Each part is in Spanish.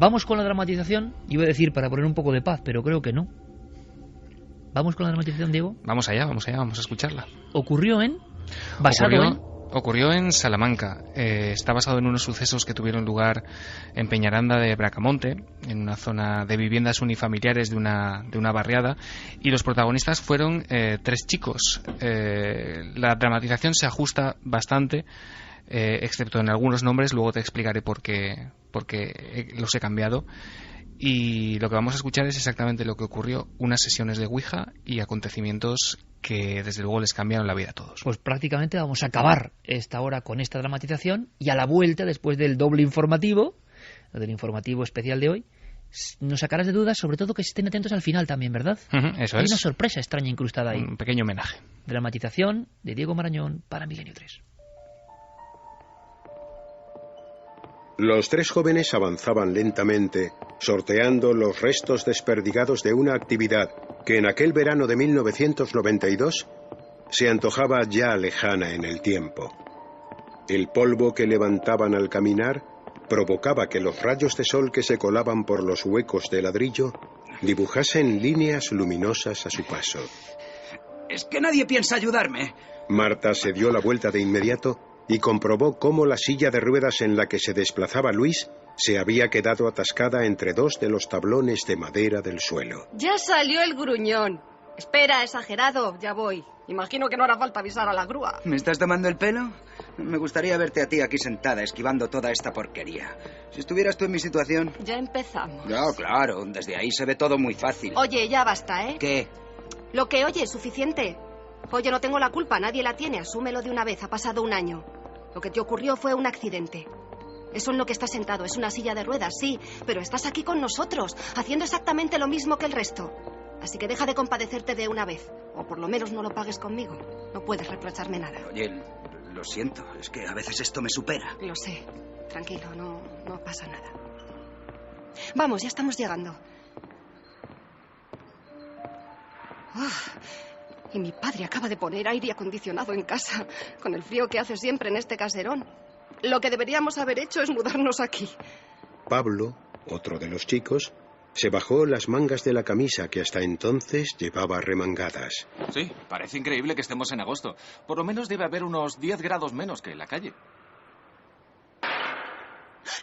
Vamos con la dramatización. Iba a decir para poner un poco de paz, pero creo que no. ¿Vamos con la dramatización, Diego? Vamos allá, vamos a escucharla. Ocurrió en Salamanca. Está basado en unos sucesos que tuvieron lugar en Peñaranda de Bracamonte, en una zona de viviendas unifamiliares de una barriada, y los protagonistas fueron 3 chicos. La dramatización se ajusta bastante, excepto en algunos nombres. Luego te explicaré por qué los he cambiado. Y lo que vamos a escuchar es exactamente lo que ocurrió, unas sesiones de Ouija y acontecimientos que desde luego les cambiaron la vida a todos. Pues prácticamente vamos a acabar esta hora con esta dramatización, y a la vuelta, después del doble informativo, del informativo especial de hoy, nos sacarás de dudas, sobre todo que estén atentos al final también, ¿verdad? Eso Hay es. una sorpresa extraña incrustada ahí. Un pequeño homenaje. Dramatización de Diego Marañón para Milenio 3. Los 3 jóvenes avanzaban lentamente, sorteando los restos desperdigados de una actividad que en aquel verano de 1992 se antojaba ya lejana en el tiempo. El polvo que levantaban al caminar provocaba que los rayos de sol que se colaban por los huecos de ladrillo dibujasen líneas luminosas a su paso. Es que nadie piensa ayudarme. Marta se dio la vuelta de inmediato y comprobó cómo la silla de ruedas en la que se desplazaba Luis se había quedado atascada entre 2 de los tablones de madera del suelo. Ya salió el gruñón. Espera, exagerado, ya voy. Imagino que no hará falta avisar a la grúa. ¿Me estás tomando el pelo? Me gustaría verte a ti aquí sentada, esquivando toda esta porquería. Si estuvieras tú en mi situación... Ya empezamos. Ya, claro, desde ahí se ve todo muy fácil. Oye, ya basta, ¿eh? ¿Qué? Lo que oye es suficiente. Oye, no tengo la culpa, nadie la tiene, asúmelo de una vez, ha pasado 1 año. Lo que te ocurrió fue un accidente. Eso en lo que estás sentado es una silla de ruedas, sí, pero estás aquí con nosotros, haciendo exactamente lo mismo que el resto. Así que deja de compadecerte de una vez, o por lo menos no lo pagues conmigo. No puedes reprocharme nada. Oye, lo siento, es que a veces esto me supera. Lo sé, tranquilo, no pasa nada. Vamos, ya estamos llegando. Y mi padre acaba de poner aire acondicionado en casa, con el frío que hace siempre en este caserón. Lo que deberíamos haber hecho es mudarnos aquí. Pablo, otro de los chicos, se bajó las mangas de la camisa que hasta entonces llevaba remangadas. Sí, parece increíble que estemos en agosto. Por lo menos debe haber unos 10 grados menos que en la calle.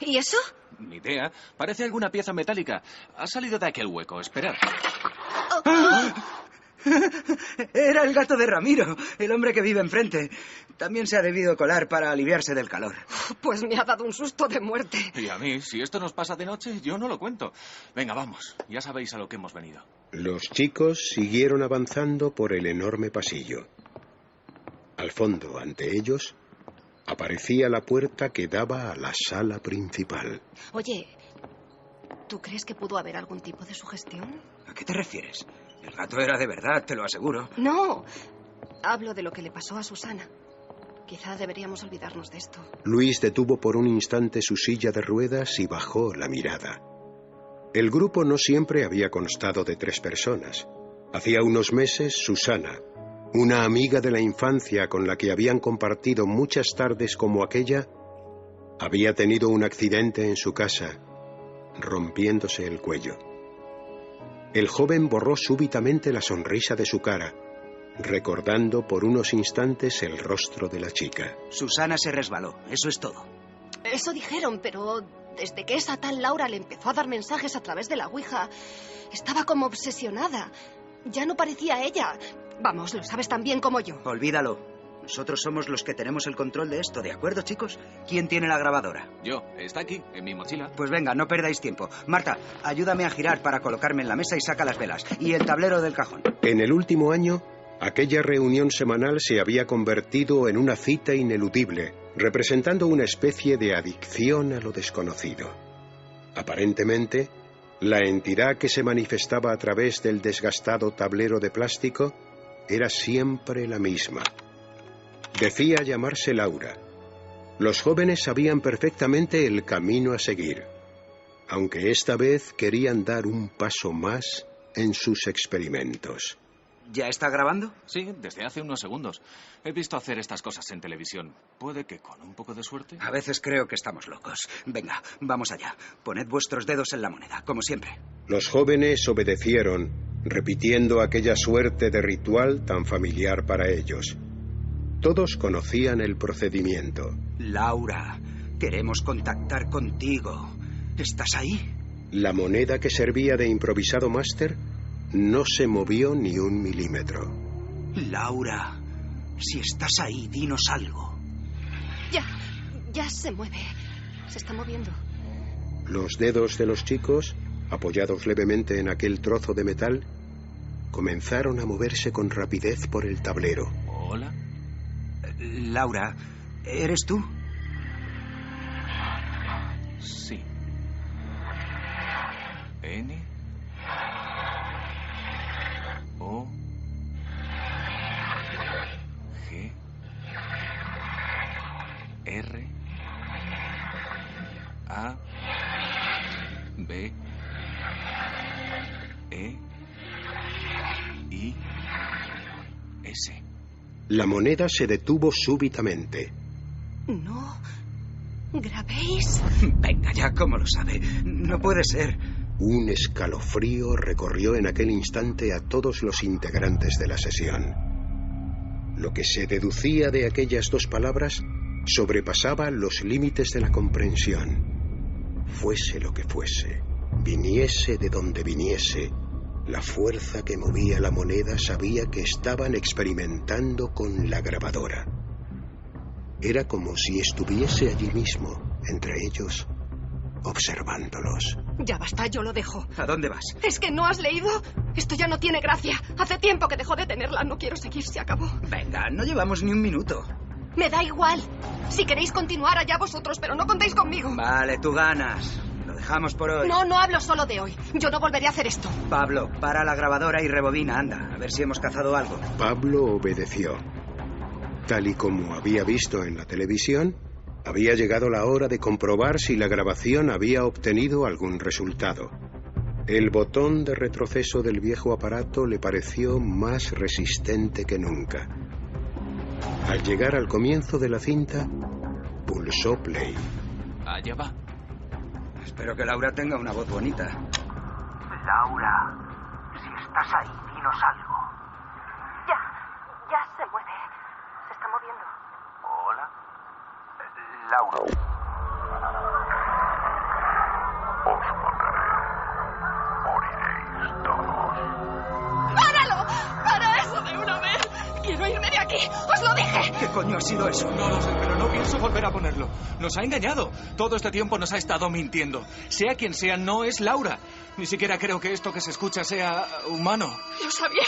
¿Y eso? Ni idea. Parece alguna pieza metálica. Ha salido de aquel hueco. Esperad. Era el gato de Ramiro, el hombre que vive enfrente. También se ha debido colar para aliviarse del calor. Pues me ha dado un susto de muerte. Y a mí, si esto nos pasa de noche, yo no lo cuento. Venga, vamos. Ya sabéis a lo que hemos venido. Los chicos siguieron avanzando por el enorme pasillo. Al fondo, ante ellos, aparecía la puerta que daba a la sala principal. Oye, ¿tú crees que pudo haber algún tipo de sugestión? ¿A qué te refieres? El gato era de verdad, te lo aseguro. No, hablo de lo que le pasó a Susana. Quizá deberíamos olvidarnos de esto. Luis detuvo por un instante su silla de ruedas y bajó la mirada. El grupo no siempre había constado de 3 personas. Hacía unos meses, Susana, una amiga de la infancia con la que habían compartido muchas tardes como aquella, había tenido un accidente en su casa, rompiéndose el cuello. El joven borró súbitamente la sonrisa de su cara, recordando por unos instantes el rostro de la chica. Susana se resbaló, eso es todo. Eso dijeron, pero desde que esa tal Laura le empezó a dar mensajes a través de la Ouija, estaba como obsesionada. Ya no parecía ella. Vamos, lo sabes tan bien como yo. Olvídalo. Nosotros somos los que tenemos el control de esto, ¿de acuerdo, chicos? ¿Quién tiene la grabadora? Yo. Está aquí, en mi mochila. Pues venga, no perdáis tiempo. Marta, ayúdame a girar para colocarme en la mesa y saca las velas. Y el tablero del cajón. En el último año, aquella reunión semanal se había convertido en una cita ineludible, representando una especie de adicción a lo desconocido. Aparentemente, la entidad que se manifestaba a través del desgastado tablero de plástico era siempre la misma. Decía llamarse Laura. Los jóvenes sabían perfectamente el camino a seguir, aunque esta vez querían dar un paso más en sus experimentos. ¿Ya está grabando? Sí, desde hace unos segundos. He visto hacer estas cosas en televisión. Puede que con un poco de suerte. A veces creo que estamos locos. Venga, vamos allá. Poned vuestros dedos en la moneda, como siempre. Los jóvenes obedecieron, repitiendo aquella suerte de ritual tan familiar para ellos. Todos conocían el procedimiento. Laura, queremos contactar contigo. ¿Estás ahí? La moneda que servía de improvisado máster no se movió ni un milímetro. Laura, si estás ahí, dinos algo. Ya se mueve. Se está moviendo. Los dedos de los chicos, apoyados levemente en aquel trozo de metal, comenzaron a moverse con rapidez por el tablero. Hola. Laura, ¿eres tú? Sí. N O G R A B E I S. La moneda se detuvo súbitamente. No. ¿Grabéis? Venga ya, ¿cómo lo sabe? No puede ser. Un escalofrío recorrió en aquel instante a todos los integrantes de la sesión. Lo que se deducía de aquellas dos palabras sobrepasaba los límites de la comprensión. Fuese lo que fuese, viniese de donde viniese, la fuerza que movía la moneda sabía que estaban experimentando con la grabadora. Era como si estuviese allí mismo, entre ellos, observándolos. Ya basta, yo lo dejo. ¿A dónde vas? ¿Es que no has leído? Esto ya no tiene gracia. Hace tiempo que dejó de tenerla. No quiero seguir, se acabó. Venga, no llevamos ni un minuto. Me da igual. Si queréis continuar, allá vosotros, pero no contéis conmigo. Vale, tú ganas. Lo dejamos por hoy. No hablo solo de hoy. Yo no volveré a hacer esto. Pablo, para la grabadora y rebobina, anda. A ver si hemos cazado algo. Pablo obedeció. Tal y como había visto en la televisión, había llegado la hora de comprobar si la grabación había obtenido algún resultado. El botón de retroceso del viejo aparato le pareció más resistente que nunca. Al llegar al comienzo de la cinta, pulsó play. Allá va. Espero que Laura tenga una voz bonita. Laura, si estás ahí, dinos algo. Ya se mueve. Se está moviendo. Hola. Laura. Os mataré. Moriréis todos. ¡Páralo! ¡Para eso de una vez! ¡Quiero irme de aquí! ¡Os lo dije! ¿Qué coño ha sido eso? No lo sé, pero no pienso volver a ponerlo. Nos ha engañado. Todo este tiempo nos ha estado mintiendo. Sea quien sea, no es Laura. Ni siquiera creo que esto que se escucha sea humano. Lo sabía.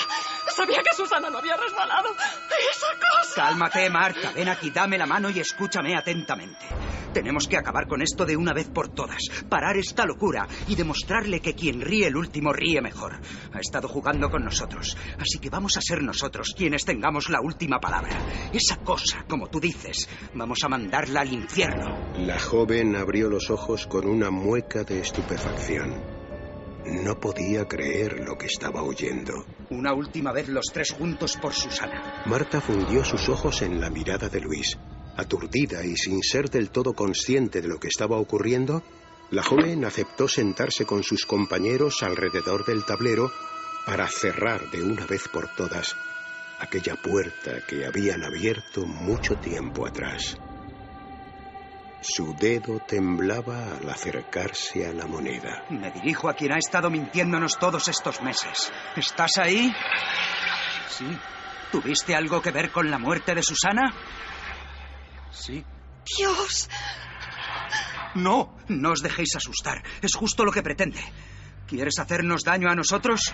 Sabía que Susana no había resbalado. ¡Esa cosa! Cálmate, Marta. Ven aquí, dame la mano y escúchame atentamente. Tenemos que acabar con esto de una vez por todas. Parar esta locura y demostrarle que quien ríe el último ríe mejor. Ha estado jugando con nosotros. Así que vamos a ser nosotros quienes tengamos la última palabra. Esa cosa, como tú dices, vamos a mandarla al infierno. La joven abrió los ojos con una mueca de estupefacción. No podía creer lo que estaba oyendo. Una última vez los tres juntos por Susana. Marta fundió sus ojos en la mirada de Luis. Aturdida y sin ser del todo consciente de lo que estaba ocurriendo, la joven aceptó sentarse con sus compañeros alrededor del tablero para cerrar de una vez por todas aquella puerta que habían abierto mucho tiempo atrás. Su dedo temblaba al acercarse a la moneda. Me dirijo a quien ha estado mintiéndonos todos estos meses. ¿Estás ahí? Sí, ¿Tuviste algo que ver con la muerte de Susana? sí. ¡Dios! ¡No! No os dejéis asustar. Es justo lo que pretende. ¿Quieres hacernos daño a nosotros?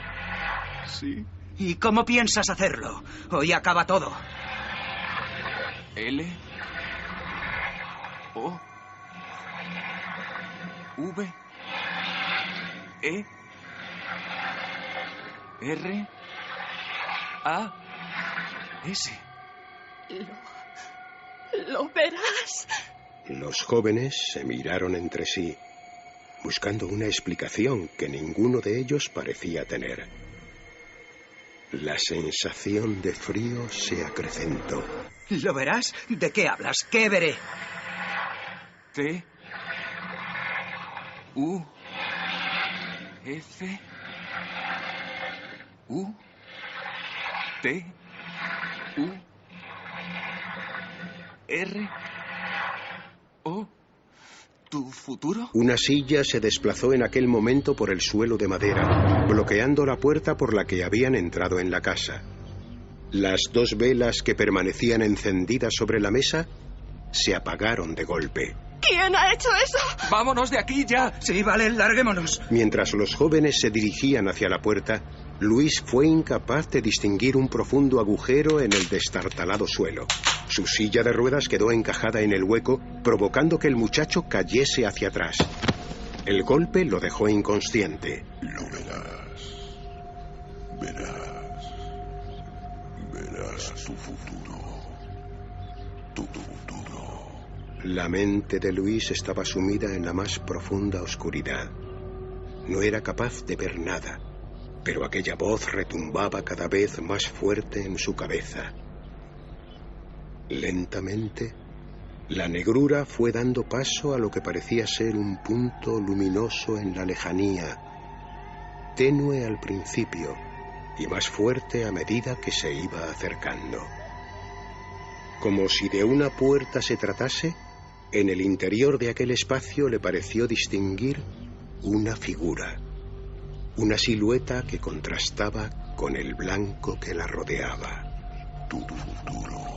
Sí. ¿Y cómo piensas hacerlo? Hoy acaba todo. L O V E R A S. Lo verás. Los jóvenes se miraron entre sí, buscando una explicación que ninguno de ellos parecía tener. La sensación de frío se acrecentó. ¿Lo verás? ¿De qué hablas? ¿Qué veré? T. U. F. U. T. U. R. O. ¿Tu futuro? Una silla se desplazó en aquel momento por el suelo de madera, bloqueando la puerta por la que habían entrado en la casa. Las 2 velas que permanecían encendidas sobre la mesa se apagaron de golpe. ¿Quién ha hecho eso? ¡Vámonos de aquí ya! Sí, vale, larguémonos. Mientras los jóvenes se dirigían hacia la puerta, Luis fue incapaz de distinguir un profundo agujero en el destartalado suelo. Su silla de ruedas quedó encajada en el hueco, provocando que el muchacho cayese hacia atrás. El golpe lo dejó inconsciente. Lo verás. Verás tu futuro. Tu futuro. La mente de Luis estaba sumida en la más profunda oscuridad. No era capaz de ver nada, pero aquella voz retumbaba cada vez más fuerte en su cabeza. Lentamente, la negrura fue dando paso a lo que parecía ser un punto luminoso en la lejanía, tenue al principio y más fuerte a medida que se iba acercando. Como si de una puerta se tratase, en el interior de aquel espacio le pareció distinguir una figura, una silueta que contrastaba con el blanco que la rodeaba. Tu futuro.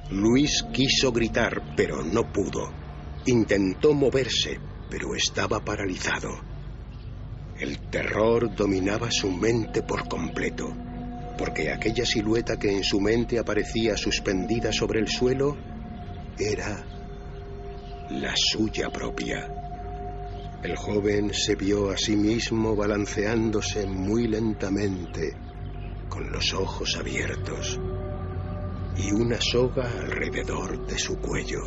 Luis quiso gritar, pero no pudo. Intentó moverse, pero estaba paralizado. El terror dominaba su mente por completo, porque aquella silueta que en su mente aparecía suspendida sobre el suelo era la suya propia. El joven se vio a sí mismo balanceándose muy lentamente, con los ojos abiertos y una soga alrededor de su cuello.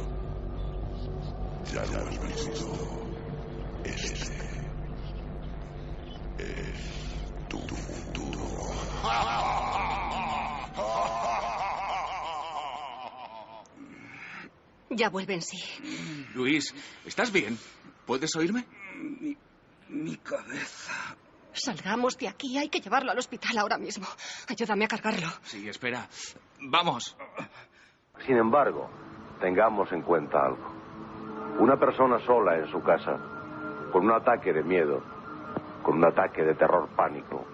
Ya lo has visto. Este es tu futuro. Ya vuelve en sí. Luis, ¿estás bien? ¿Puedes oírme? Mi cabeza. Salgamos de aquí. Hay que llevarlo al hospital ahora mismo. Ayúdame a cargarlo. Sí, espera. Vamos. Sin embargo, tengamos en cuenta algo. Una persona sola en su casa, con un ataque de miedo, con un ataque de terror pánico,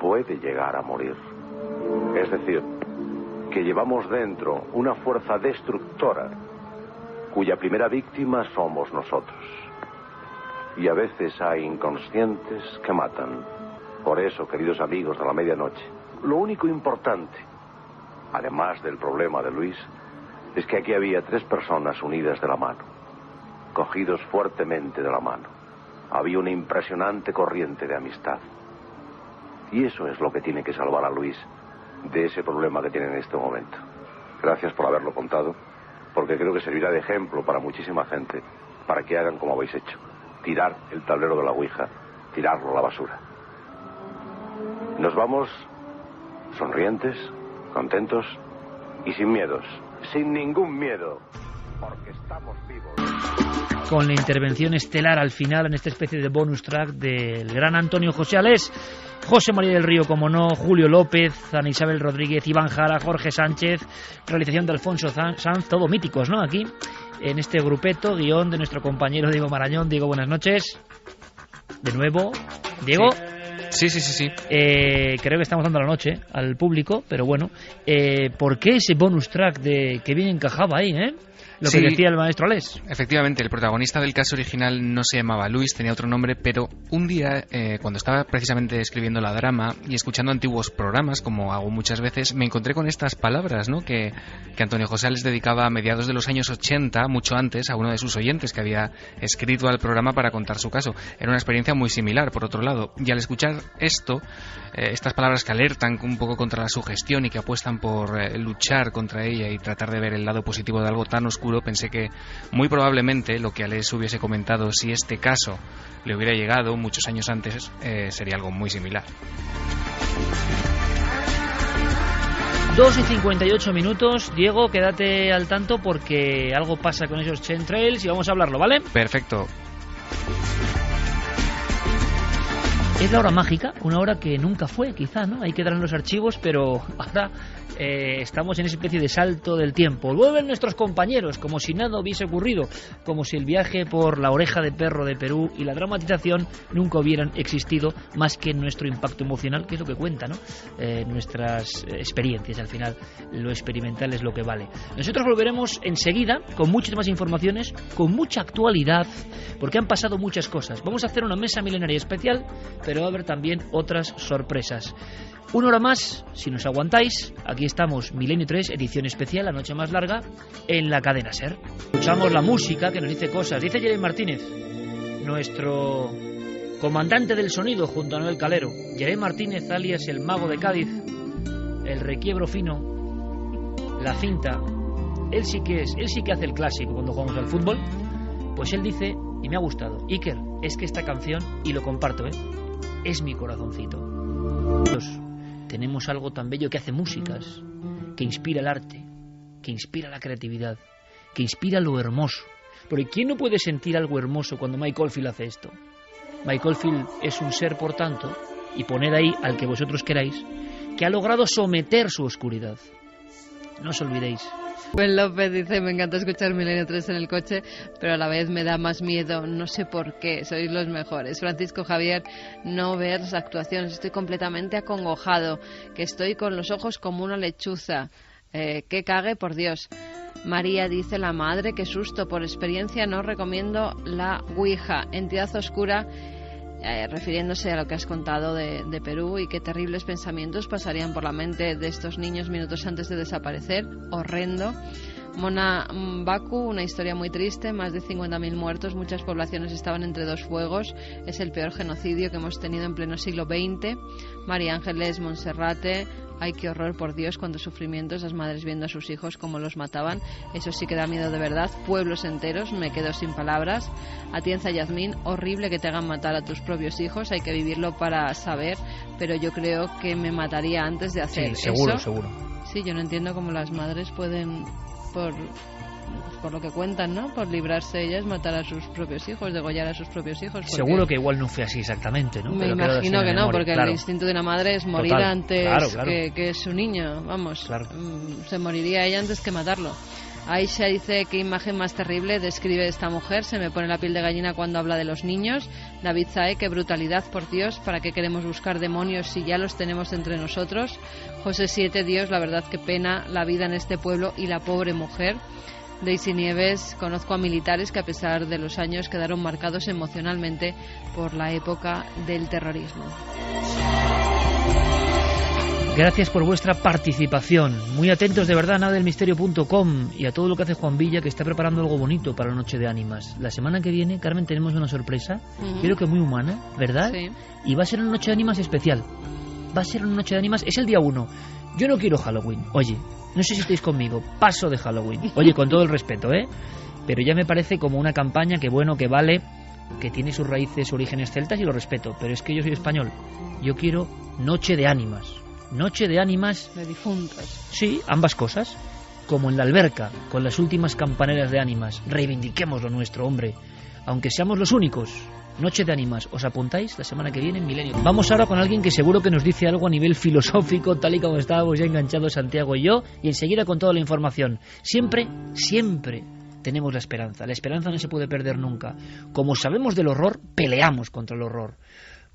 puede llegar a morir. Es decir, que llevamos dentro una fuerza destructora cuya primera víctima somos nosotros. Y a veces hay inconscientes que matan. Por eso, queridos amigos de la medianoche, lo único importante, además del problema de Luis, es que aquí había 3 personas unidas de la mano, cogidos fuertemente de la mano. Había una impresionante corriente de amistad. Y eso es lo que tiene que salvar a Luis de ese problema que tiene en este momento. Gracias por haberlo contado, porque creo que servirá de ejemplo para muchísima gente, para que hagan como habéis hecho. Tirar el tablero de la Ouija, tirarlo a la basura. Nos vamos sonrientes, contentos y sin miedos. Sin ningún miedo, porque estamos vivos. Con la intervención estelar al final en esta especie de bonus track del gran Antonio José Alés, José María del Río, como no, Julio López, Ana Isabel Rodríguez, Iván Jara, Jorge Sánchez, realización de Alfonso Sanz, todo míticos, ¿no? Aquí, en este grupeto, guión de nuestro compañero Diego Marañón. Diego, buenas noches. De nuevo, Diego. Sí. Creo que estamos dando la noche al público, pero bueno, ¿por qué ese bonus track que bien encajaba ahí, Lo que decía el maestro Alés. Efectivamente, el protagonista del caso original no se llamaba Luis, tenía otro nombre, pero un día, cuando estaba precisamente escribiendo la drama y escuchando antiguos programas, como hago muchas veces, me encontré con estas palabras, ¿no?, que Antonio José les dedicaba a mediados de los años 80, mucho antes, a uno de sus oyentes que había escrito al programa para contar su caso. Era una experiencia muy similar, por otro lado, y al escuchar esto, estas palabras que alertan un poco contra la sugestión y que apuestan por luchar contra ella y tratar de ver el lado positivo de algo tan oscuro, pensé que muy probablemente lo que Alés hubiese comentado, si este caso le hubiera llegado muchos años antes, sería algo muy similar. 2:58. Diego, quédate al tanto porque algo pasa con esos chemtrails y vamos a hablarlo, ¿vale? Perfecto. Es la hora mágica, una hora que nunca fue, quizá, ¿no? Ahí quedarán los archivos, pero ahora estamos en esa especie de salto del tiempo. Vuelven nuestros compañeros, como si nada hubiese ocurrido, como si el viaje por la oreja de perro de Perú y la dramatización nunca hubieran existido, más que nuestro impacto emocional, que es lo que cuenta, ¿no? Nuestras experiencias, al final, lo experimental es lo que vale. Nosotros volveremos enseguida con muchas más informaciones, con mucha actualidad, porque han pasado muchas cosas. Vamos a hacer una mesa milenaria especial, pero va a haber también otras sorpresas. Una hora más, si nos aguantáis. Aquí estamos, Milenio 3, edición especial, la noche más larga, en la cadena SER. Escuchamos la música que nos dice cosas. Dice Jeremy Martínez, nuestro comandante del sonido junto a Noel Calero. Jeremy Martínez, alias el mago de Cádiz, el requiebro fino, la cinta. Él sí que hace el clásico cuando jugamos al fútbol. Pues él dice, y me ha gustado, Iker, es que esta canción, y lo comparto, es mi corazoncito. Tenemos algo tan bello que hace músicas, que inspira el arte, que inspira la creatividad, que inspira lo hermoso. Porque ¿quién no puede sentir algo hermoso cuando Mike Oldfield hace esto? Mike Oldfield es un ser, por tanto, y poned ahí al que vosotros queráis, que ha logrado someter su oscuridad. No os olvidéis. Buen López dice, me encanta escuchar Milenio 3 en el coche, pero a la vez me da más miedo, no sé por qué, sois los mejores. Francisco Javier, no ver las actuaciones, estoy completamente acongojado, que estoy con los ojos como una lechuza, que cague, por Dios. María dice, la madre, qué susto, por experiencia no recomiendo la Ouija, entidad oscura, refiriéndose a lo que has contado de Perú y qué terribles pensamientos pasarían por la mente de estos niños minutos antes de desaparecer. Horrendo. Mona Baku, una historia muy triste, más de 50.000 muertos, muchas poblaciones estaban entre dos fuegos, es el peor genocidio que hemos tenido en pleno siglo XX. María Ángeles Monserrate, ay, qué horror, por Dios, cuántos sufrimientos, las madres viendo a sus hijos cómo los mataban, eso sí que da miedo de verdad, pueblos enteros, me quedo sin palabras. Atienza Yasmín, horrible que te hagan matar a tus propios hijos, hay que vivirlo para saber, pero yo creo que me mataría antes de hacer eso. Sí, seguro. Sí, yo no entiendo cómo las madres pueden, por lo que cuentan, ¿no? Por librarse ellas, matar a sus propios hijos, degollar a sus propios hijos. Porque... Seguro que igual no fue así exactamente, ¿no? Me imagino que no, porque el instinto de una madre es morir antes que su niño, vamos. Claro. Se moriría ella antes que matarlo. Aisha dice, qué imagen más terrible describe esta mujer, se me pone la piel de gallina cuando habla de los niños. David Zae, qué brutalidad, por Dios, ¿para qué queremos buscar demonios si ya los tenemos entre nosotros? José 7, Dios, la verdad qué pena la vida en este pueblo y la pobre mujer. Daisy Nieves, conozco a militares que a pesar de los años quedaron marcados emocionalmente por la época del terrorismo. Gracias por vuestra participación. Muy atentos de verdad a nadelmisterio.com y a todo lo que hace Juan Villa, que está preparando algo bonito para la Noche de Ánimas. La semana que viene, Carmen, tenemos una sorpresa, creo que muy humana, ¿verdad? Sí. Y va a ser una Noche de Ánimas especial. Va a ser una Noche de Ánimas, es el día 1. Yo no quiero Halloween, oye, no sé si estáis conmigo, paso de Halloween. Oye, con todo el respeto, pero ya me parece como una campaña que bueno, que vale, que tiene sus raíces, orígenes celtas y lo respeto, pero es que yo soy español. Yo quiero Noche de Ánimas. Noche de ánimas de difuntos. Sí, ambas cosas. Como en la alberca, con las últimas campaneras de ánimas. Reivindiquemos lo nuestro, hombre. Aunque seamos los únicos. Noche de ánimas. ¿Os apuntáis? La semana que viene en Milenio. Vamos ahora con alguien que seguro que nos dice algo a nivel filosófico, tal y como estábamos ya enganchados Santiago y yo, y enseguida con toda la información. Siempre, siempre tenemos la esperanza. La esperanza no se puede perder nunca. Como sabemos del horror, peleamos contra el horror.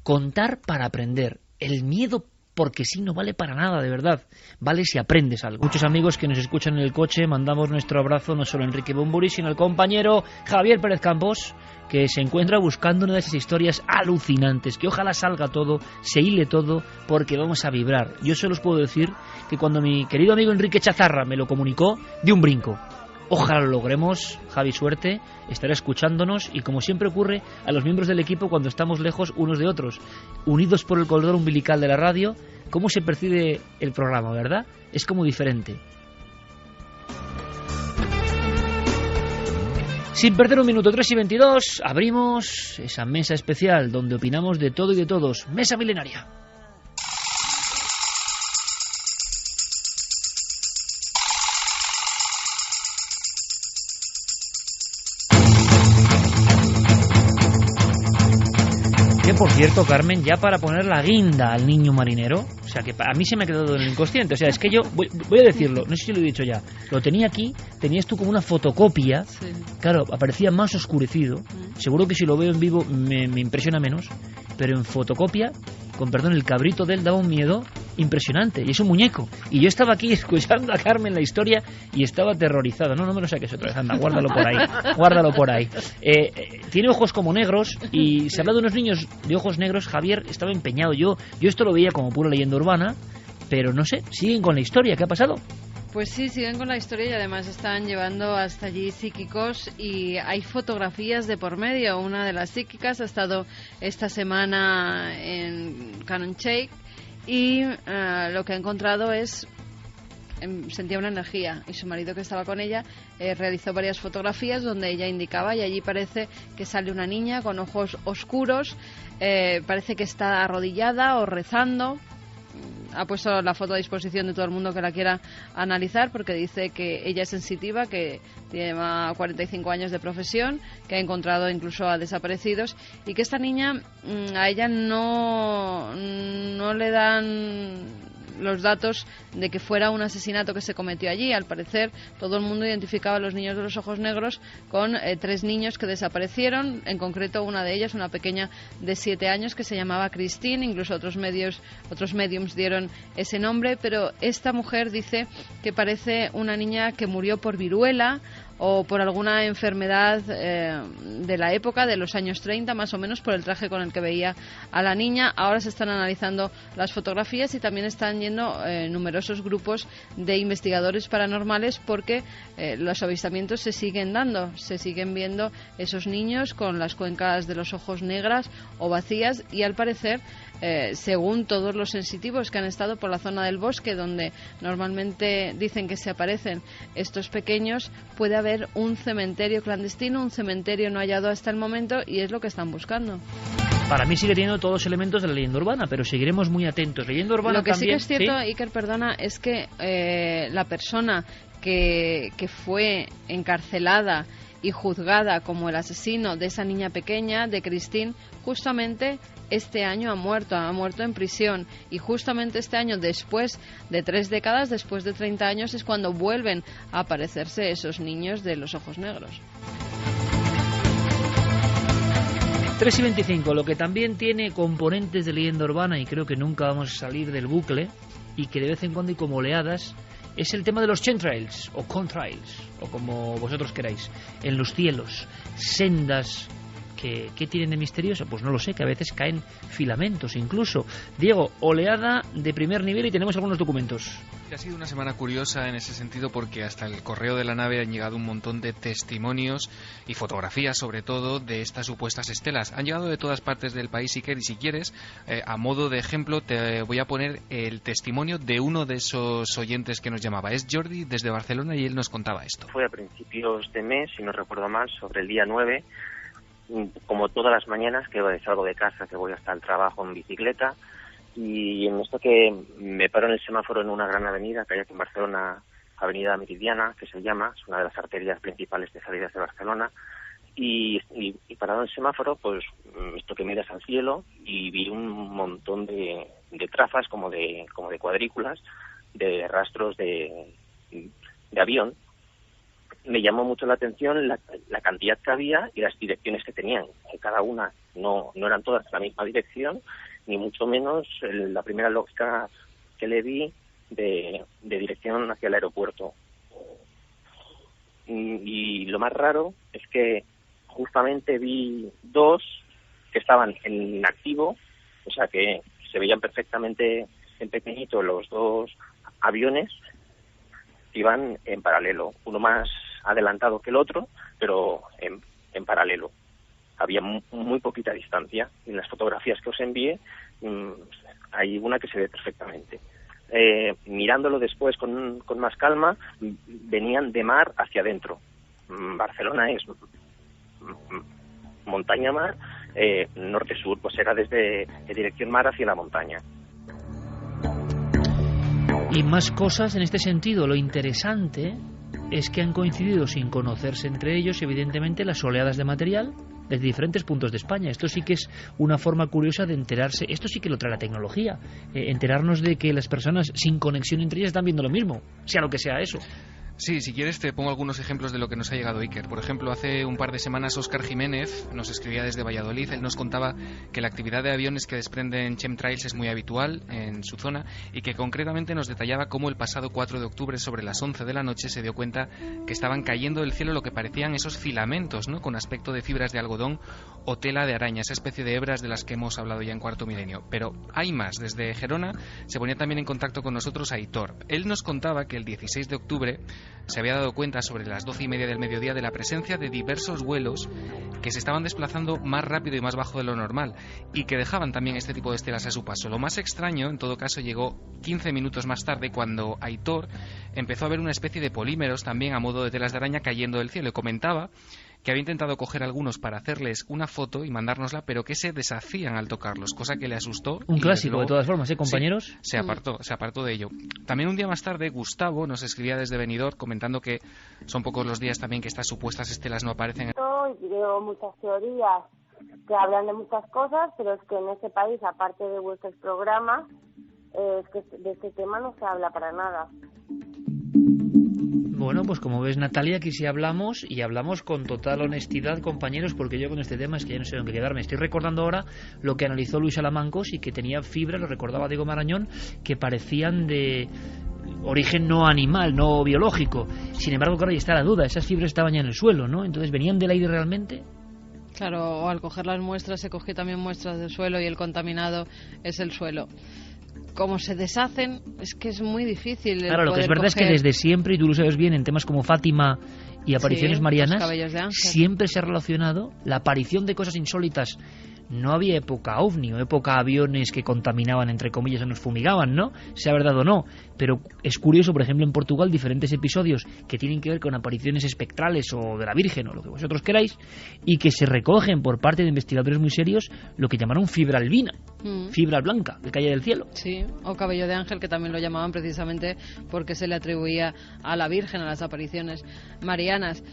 Contar para aprender. El miedo, porque sí, no vale para nada, de verdad. Vale si aprendes algo. Muchos amigos que nos escuchan en el coche, mandamos nuestro abrazo no solo a Enrique Bumburi, sino al compañero Javier Pérez Campos, que se encuentra buscando una de esas historias alucinantes, que ojalá salga todo, se hile todo, porque vamos a vibrar. Yo solo os puedo decir que cuando mi querido amigo Enrique Chazarra me lo comunicó, de un brinco. Ojalá lo logremos, Javi, suerte, estará escuchándonos y, como siempre ocurre, a los miembros del equipo cuando estamos lejos unos de otros, unidos por el cordón umbilical de la radio, cómo se percibe el programa, ¿verdad? Es como diferente. Sin perder un minuto, 3:22, abrimos esa mesa especial donde opinamos de todo y de todos. Mesa milenaria. por cierto, Carmen, ya para poner la guinda al niño marinero, o sea, que a mí se me ha quedado en el inconsciente, o sea, es que yo, voy a decirlo, no sé si lo he dicho ya, lo tenía aquí, tenías tú como una fotocopia, sí. Claro, aparecía más oscurecido, seguro que si lo veo en vivo me impresiona menos, pero en fotocopia, con perdón, el cabrito de él daba un miedo impresionante, y es un muñeco, y yo estaba aquí escuchando a Carmen la historia y estaba aterrorizado. No me lo saques otra vez, anda, guárdalo por ahí. Tiene ojos como negros, y se habla de unos niños de ojos negros. Javier estaba empeñado, yo esto lo veía como pura leyenda urbana, pero no sé, siguen con la historia, ¿qué ha pasado? Pues sí, siguen con la historia y además están llevando hasta allí psíquicos y hay fotografías de por medio. Una de las psíquicas ha estado esta semana en Cannon Shake y lo que ha encontrado es, sentía una energía, y su marido, que estaba con ella, realizó varias fotografías donde ella indicaba, y allí parece que sale una niña con ojos oscuros, parece que está arrodillada o rezando. Ha puesto la foto a disposición de todo el mundo que la quiera analizar, porque dice que ella es sensitiva, que lleva 45 años de profesión, que ha encontrado incluso a desaparecidos, y que esta niña, a ella no le dan los datos de que fuera un asesinato que se cometió allí. Al parecer, todo el mundo identificaba a los niños de los ojos negros con 3 niños que desaparecieron, en concreto una de ellas, una pequeña de 7 años que se llamaba Christine, incluso otros mediums dieron ese nombre, pero esta mujer dice que parece una niña que murió por viruela o por alguna enfermedad de la época, de los años 30 más o menos, por el traje con el que veía a la niña. Ahora se están analizando las fotografías y también están yendo numerosos grupos de investigadores paranormales, porque los avistamientos se siguen dando, se siguen viendo esos niños con las cuencas de los ojos negras o vacías, y al parecer, según todos los sensitivos que han estado por la zona del bosque donde normalmente dicen que se aparecen estos pequeños, puede haber un cementerio clandestino, un cementerio no hallado hasta el momento, y es lo que están buscando. Para mí sigue teniendo todos los elementos de la leyenda urbana, pero seguiremos muy atentos. Leyenda urbana lo que también, sí que es cierto, ¿sí? Iker, perdona, es que la persona que fue encarcelada y juzgada como el asesino de esa niña pequeña, de Christine, justamente este año ha muerto en prisión, y justamente este año, después de 3 décadas, después de 30 años, es cuando vuelven a aparecerse esos niños de los ojos negros. 3:25, lo que también tiene componentes de leyenda urbana, y creo que nunca vamos a salir del bucle, y que de vez en cuando hay como oleadas, es el tema de los chemtrails o contrails, o como vosotros queráis, en los cielos, sendas que tienen de misterioso, pues no lo sé, que a veces caen filamentos incluso. Diego, oleada de primer nivel, y tenemos algunos documentos. Ha sido una semana curiosa en ese sentido, porque hasta el correo de la nave han llegado un montón de testimonios y fotografías, sobre todo, de estas supuestas estelas. Han llegado de todas partes del país, y si quieres, a modo de ejemplo, te voy a poner el testimonio de uno de esos oyentes que nos llamaba. Es Jordi, desde Barcelona, y él nos contaba esto. Fue a principios de mes, si no recuerdo mal, sobre el día 9, como todas las mañanas que salgo de casa, que voy hasta el trabajo en bicicleta, y en esto que me paro en el semáforo en una gran avenida que hay aquí en Barcelona, Avenida Meridiana, que se llama, es una de las arterias principales de salidas de Barcelona, y parado en el semáforo, pues esto que miras al cielo, y vi un montón de trazas como de cuadrículas, de rastros de avión. Me llamó mucho la atención la cantidad que había y las direcciones que tenían, que cada una no eran todas la misma dirección, ni mucho menos la primera lógica que le vi de dirección hacia el aeropuerto. Y lo más raro es que justamente vi 2 que estaban en inactivo, o sea que se veían perfectamente en pequeñito los 2 aviones, iban en paralelo, uno más adelantado que el otro, pero en paralelo. Había muy poquita distancia. En las fotografías que os envié hay una que se ve perfectamente. Mirándolo después con más calma, venían de mar hacia adentro. Barcelona es montaña-mar, norte-sur, pues era desde dirección mar hacia la montaña. Y más cosas en este sentido. Lo interesante es que han coincidido, sin conocerse entre ellos, evidentemente, las oleadas de material, desde diferentes puntos de España. Esto sí que es una forma curiosa de enterarse, esto sí que lo trae la tecnología, enterarnos de que las personas sin conexión entre ellas están viendo lo mismo, sea lo que sea eso. Sí, si quieres te pongo algunos ejemplos de lo que nos ha llegado Iker. Por ejemplo, hace un par de semanas Óscar Jiménez nos escribía desde Valladolid. Él nos contaba que la actividad de aviones que desprenden chemtrails es muy habitual en su zona y que concretamente nos detallaba cómo el pasado 4 de octubre sobre las 11 de la noche se dio cuenta que estaban cayendo del cielo lo que parecían esos filamentos, ¿no?, con aspecto de fibras de algodón o tela de araña, esa especie de hebras de las que hemos hablado ya en Cuarto Milenio. Pero hay más. Desde Gerona se ponía también en contacto con nosotros Aitor. Él nos contaba que el 16 de octubre se había dado cuenta sobre las 12:30 del mediodía de la presencia de diversos vuelos que se estaban desplazando más rápido y más bajo de lo normal y que dejaban también este tipo de estelas a su paso. Lo más extraño, en todo caso, llegó 15 minutos más tarde cuando Aitor empezó a ver una especie de polímeros también a modo de telas de araña cayendo del cielo y comentaba que había intentado coger algunos para hacerles una foto y mandárnosla, pero que se deshacían al tocarlos, cosa que le asustó. Un clásico, luego, de todas formas, compañeros. Sí, se apartó de ello. También un día más tarde, Gustavo nos escribía desde Benidorm comentando que son pocos los días también que estas supuestas estelas no aparecen. Y veo muchas teorías que hablan de muchas cosas, pero es que en este país, aparte de vuestros programas, es que de este tema no se habla para nada. Bueno, pues como ves, Natalia, aquí sí hablamos, y hablamos con total honestidad, compañeros, porque yo con este tema es que ya no sé dónde quedarme. Estoy recordando ahora lo que analizó Luis Alamancos y que tenía fibras, lo recordaba Diego Marañón, que parecían de origen no animal, no biológico. Sin embargo, claro, ahí está la duda, esas fibras estaban ya en el suelo, ¿no? Entonces, ¿venían del aire realmente? Claro, o al coger las muestras se coge también muestras del suelo y el contaminado es el suelo. Como se deshacen, es que es muy difícil. Claro, lo que es verdad es que desde siempre, y tú lo sabes bien, en temas como Fátima y apariciones marianas, siempre se ha relacionado la aparición de cosas insólitas. No había época ovni o época aviones que contaminaban, entre comillas, o nos fumigaban, ¿no? Sea verdad o no. Pero es curioso, por ejemplo, en Portugal, diferentes episodios que tienen que ver con apariciones espectrales o de la Virgen o lo que vosotros queráis, y que se recogen por parte de investigadores muy serios lo que llamaron fibra albina, fibra blanca, que cae del cielo. Sí, o cabello de ángel, que también lo llamaban precisamente porque se le atribuía a la Virgen, a las apariciones marianas.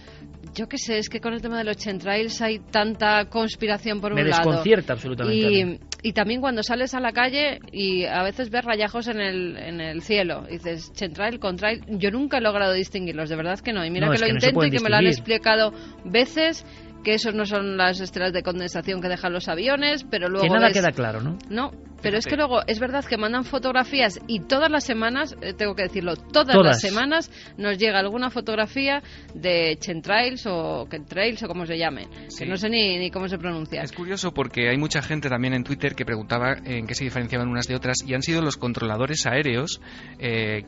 Yo qué sé, es que con el tema de los chemtrails hay tanta conspiración por un lado. Me desconcierta absolutamente. Y también cuando sales a la calle y a veces ves rayajos en el cielo, y dices chemtrail, contrail, yo nunca he logrado distinguirlos, de verdad que no. Y mira que lo intento y que me lo han explicado veces, que esos no son las estelas de condensación que dejan los aviones, pero luego... Que nada queda claro, ¿no? No, pero es que luego es verdad que mandan fotografías y todas las semanas, tengo que decirlo, todas las semanas nos llega alguna fotografía de chemtrails o chemtrails o como se llame, que no sé ni cómo se pronuncia. Es curioso porque hay mucha gente también en Twitter que preguntaba en qué se diferenciaban unas de otras, y han sido los controladores aéreos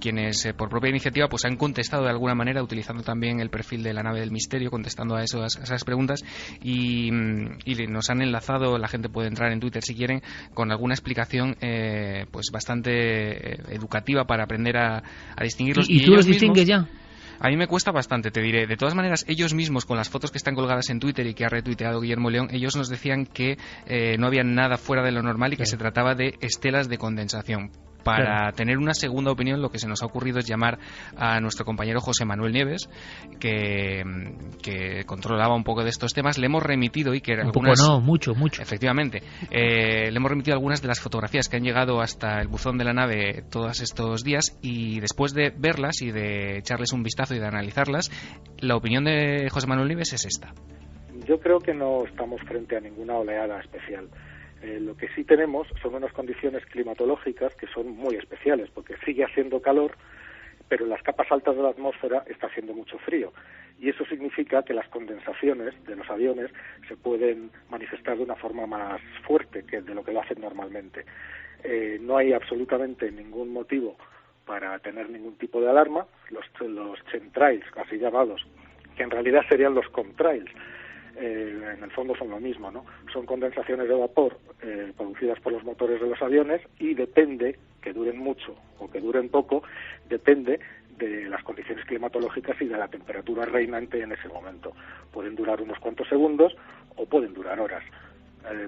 quienes por propia iniciativa pues han contestado de alguna manera, utilizando también el perfil de la nave del misterio, contestando a esas preguntas, y nos han enlazado, la gente puede entrar en Twitter si quieren, con alguna explicación pues bastante educativa para aprender a distinguirlos. ¿Y tú los distingues ya? A mí me cuesta bastante, te diré. De todas maneras, ellos mismos, con las fotos que están colgadas en Twitter y que ha retuiteado Guillermo León, ellos nos decían que no había nada fuera de lo normal y que se trataba de estelas de condensación. Para tener una segunda opinión, lo que se nos ha ocurrido es llamar a nuestro compañero José Manuel Nieves, que controlaba un poco de estos temas. Le hemos remitido, y que mucho. Efectivamente. Le hemos remitido algunas de las fotografías que han llegado hasta el buzón de la nave todos estos días, y después de verlas y de echarles un vistazo y de analizarlas, la opinión de José Manuel Nieves es esta. Yo creo que no estamos frente a ninguna oleada especial. Lo que sí tenemos son unas condiciones climatológicas que son muy especiales, porque sigue haciendo calor, pero en las capas altas de la atmósfera está haciendo mucho frío. Y eso significa que las condensaciones de los aviones se pueden manifestar de una forma más fuerte que de lo que lo hacen normalmente. No hay absolutamente ningún motivo para tener ningún tipo de alarma. Los chemtrails, así llamados, que en realidad serían los contrails, en el fondo son lo mismo, ¿no? Son condensaciones de vapor producidas por los motores de los aviones, y depende, que duren mucho o que duren poco, depende de las condiciones climatológicas y de la temperatura reinante en ese momento. Pueden durar unos cuantos segundos o pueden durar horas.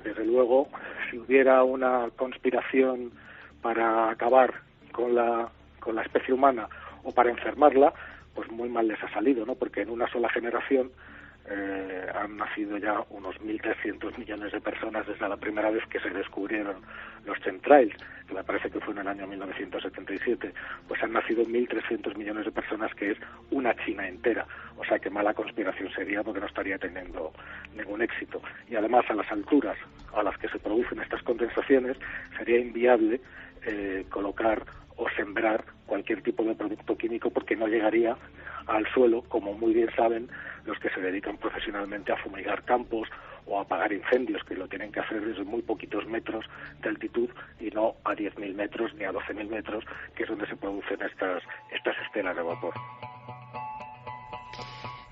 Desde luego, si hubiera una conspiración para acabar con la especie humana o para enfermarla, pues muy mal les ha salido, ¿no? Porque en una sola generación han nacido ya unos 1.300 millones de personas desde la primera vez que se descubrieron los chemtrails, que me parece que fue en el año 1977, pues han nacido 1.300 millones de personas, que es una China entera. O sea que mala conspiración sería, porque no estaría teniendo ningún éxito. Y además, a las alturas a las que se producen estas condensaciones, sería inviable colocar o sembrar cualquier tipo de producto químico, porque no llegaría al suelo, como muy bien saben los que se dedican profesionalmente a fumigar campos o a apagar incendios, que lo tienen que hacer desde muy poquitos metros de altitud y no a 10.000 metros ni a 12.000 metros, que es donde se producen estas estelas de vapor.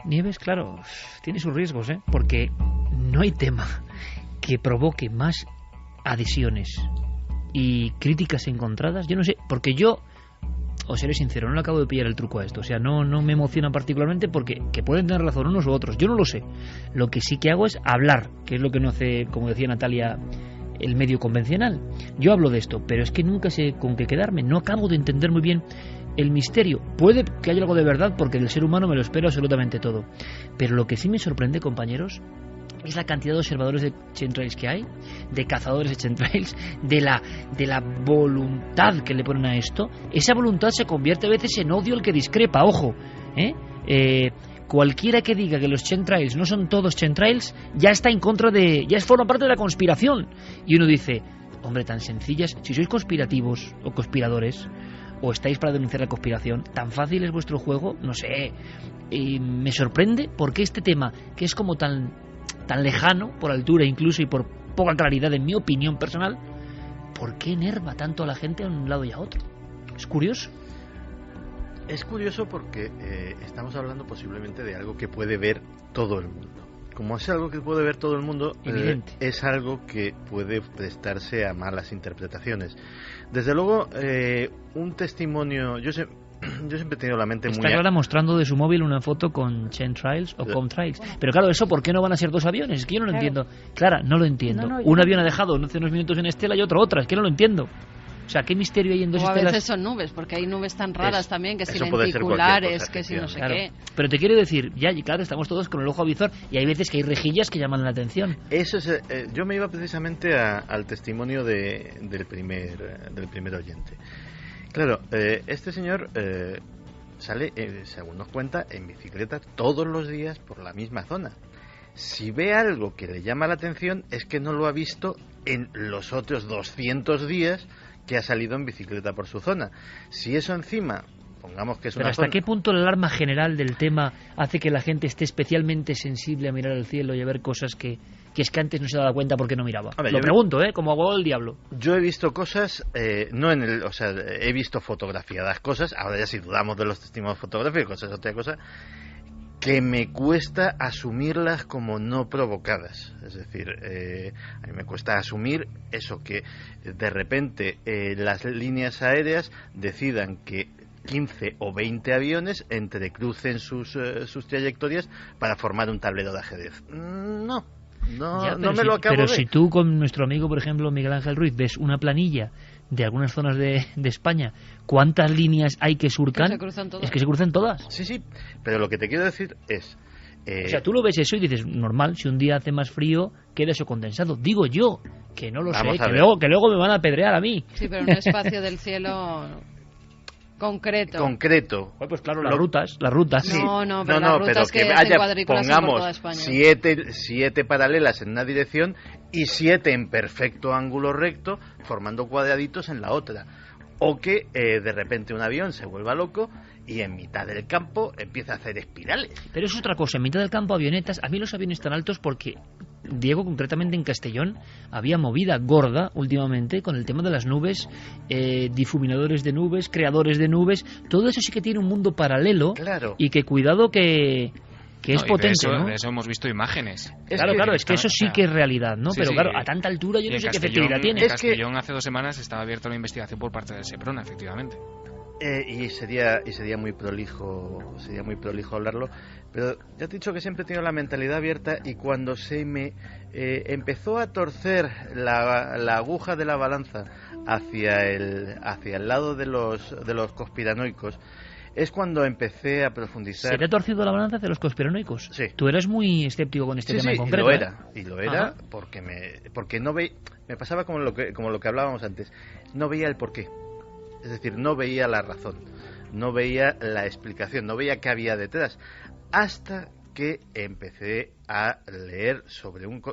Nieves, claro, tiene sus riesgos, porque no hay tema que provoque más adhesiones y críticas encontradas. Yo no sé, porque yo, os seré sincero, no le acabo de pillar el truco a esto. O sea, no me emociona particularmente, porque que pueden tener razón unos u otros. Yo no lo sé. Lo que sí que hago es hablar, que es lo que no hace, como decía Natalia, el medio convencional. Yo hablo de esto, pero es que nunca sé con qué quedarme. No acabo de entender muy bien el misterio. Puede que haya algo de verdad, porque del ser humano me lo espero absolutamente todo. Pero lo que sí me sorprende, compañeros, es la cantidad de observadores de chemtrails que hay, de cazadores de chemtrails, de la voluntad que le ponen a esto. Esa voluntad se convierte a veces en odio al que discrepa, ojo, cualquiera que diga que los chemtrails no son todos chemtrails ya está en contra ya forma parte de la conspiración. Y uno dice, hombre, tan sencillas, si sois conspirativos o conspiradores, o estáis para denunciar la conspiración, tan fácil es vuestro juego, no sé. Me sorprende porque este tema, que es como tan lejano, por altura incluso, y por poca claridad en mi opinión personal, ¿por qué enerva tanto a la gente a un lado y a otro? Es curioso. Es curioso porque estamos hablando posiblemente de algo que puede ver todo el mundo. Como es algo que puede ver todo el mundo, es algo que puede prestarse a malas interpretaciones. Desde luego, un testimonio... Yo siempre he tenido la mente Está Clara mostrando de su móvil una foto con chemtrails o contrails. Pero claro, eso, ¿por qué no van a ser dos aviones? Es que yo no lo entiendo. Clara, no lo entiendo. Un avión ha dejado hace unos minutos en Estela y otro otra. Es que no lo entiendo. O sea, ¿qué misterio hay en dos estelas? O a veces son nubes, porque hay nubes tan raras también, que si lenticulares, que si no sé qué. Pero te quiero decir, ya, claro, estamos todos con el ojo avizor, y hay veces que hay rejillas que llaman la atención. Eso es, yo me iba precisamente al testimonio del primer oyente. Claro, este señor sale, según nos cuenta, en bicicleta todos los días por la misma zona. Si ve algo que le llama la atención, es que no lo ha visto en los otros 200 días que ha salido en bicicleta por su zona. Si eso encima, pongamos que es una Pero ¿hasta qué punto la alarma general del tema hace que la gente esté especialmente sensible a mirar al cielo y a ver cosas que es que antes no se daba cuenta porque no miraba? Lo pregunto, como abogado del diablo. Yo he visto cosas, he visto fotografiadas cosas, ahora ya si dudamos de los testimonios fotográficos, es otra cosa, que me cuesta asumirlas como no provocadas. Es decir, a mí me cuesta asumir eso, que de repente las líneas aéreas decidan que 15 o 20 aviones entrecrucen sus trayectorias para formar un tablero de ajedrez. No me lo acabo de... Pero si tú, con nuestro amigo, por ejemplo, Miguel Ángel Ruiz, ves una planilla de algunas zonas de España, ¿cuántas líneas hay que surcan? Que se cruzan todas. Es que se cruzan todas. Sí, pero lo que te quiero decir es... O sea, tú lo ves eso y dices, normal, si un día hace más frío, queda eso condensado. Digo yo, que no lo sé, que luego me van a apedrear a mí. Sí, pero un espacio del cielo... Concreto. Pues claro, las rutas. Sí. No, pero las rutas pero que haya, pongamos 7 paralelas en una dirección y 7 en perfecto ángulo recto, formando cuadraditos en la otra. O que de repente un avión se vuelva loco y en mitad del campo empieza a hacer espirales. Pero es otra cosa, en mitad del campo avionetas. A mí los aviones tan altos, porque Diego, concretamente en Castellón, había movida gorda últimamente con el tema de las nubes, difuminadores de nubes, creadores de nubes. Todo eso sí que tiene un mundo paralelo. Claro. Y que cuidado que es potente, ¿no? De eso hemos visto imágenes. Claro, es que eso sí que es realidad, ¿no? Pero claro, a tanta altura yo no sé qué efectividad tiene. En Castellón hace 2 semanas estaba abierta una investigación por parte del Seprona, efectivamente. Y sería muy prolijo hablarlo, pero ya te he dicho que siempre he tenido la mentalidad abierta, y cuando se me empezó a torcer la aguja de la balanza hacia el lado de los conspiranoicos, es cuando empecé a profundizar. ¿Se te ha torcido la balanza de los conspiranoicos? Sí. Tú eres muy escéptico con este tema en concreto. Y lo era porque no me pasaba como lo que hablábamos antes. No veía el porqué. Es decir, no veía la razón, no veía la explicación, no veía qué había detrás. Hasta que empecé a leer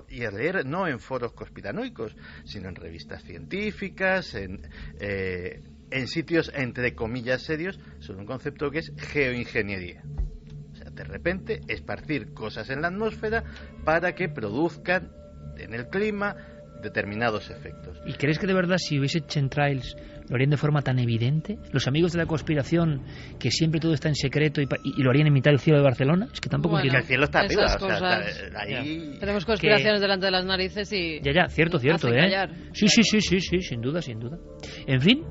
y a leer no en foros conspiranoicos, sino en revistas científicas, en sitios entre comillas serios, sobre un concepto que es geoingeniería. O sea, de repente esparcir cosas en la atmósfera para que produzcan en el clima determinados efectos. ¿Y crees que de verdad si hubiese chemtrails lo harían de forma tan evidente? Los amigos de la conspiración, que siempre todo está en secreto y lo harían en mitad del cielo de Barcelona, es que tampoco bueno, el cielo está arriba, ahí tenemos conspiraciones delante de las narices y cierto, callar. Sí, sin duda. En fin,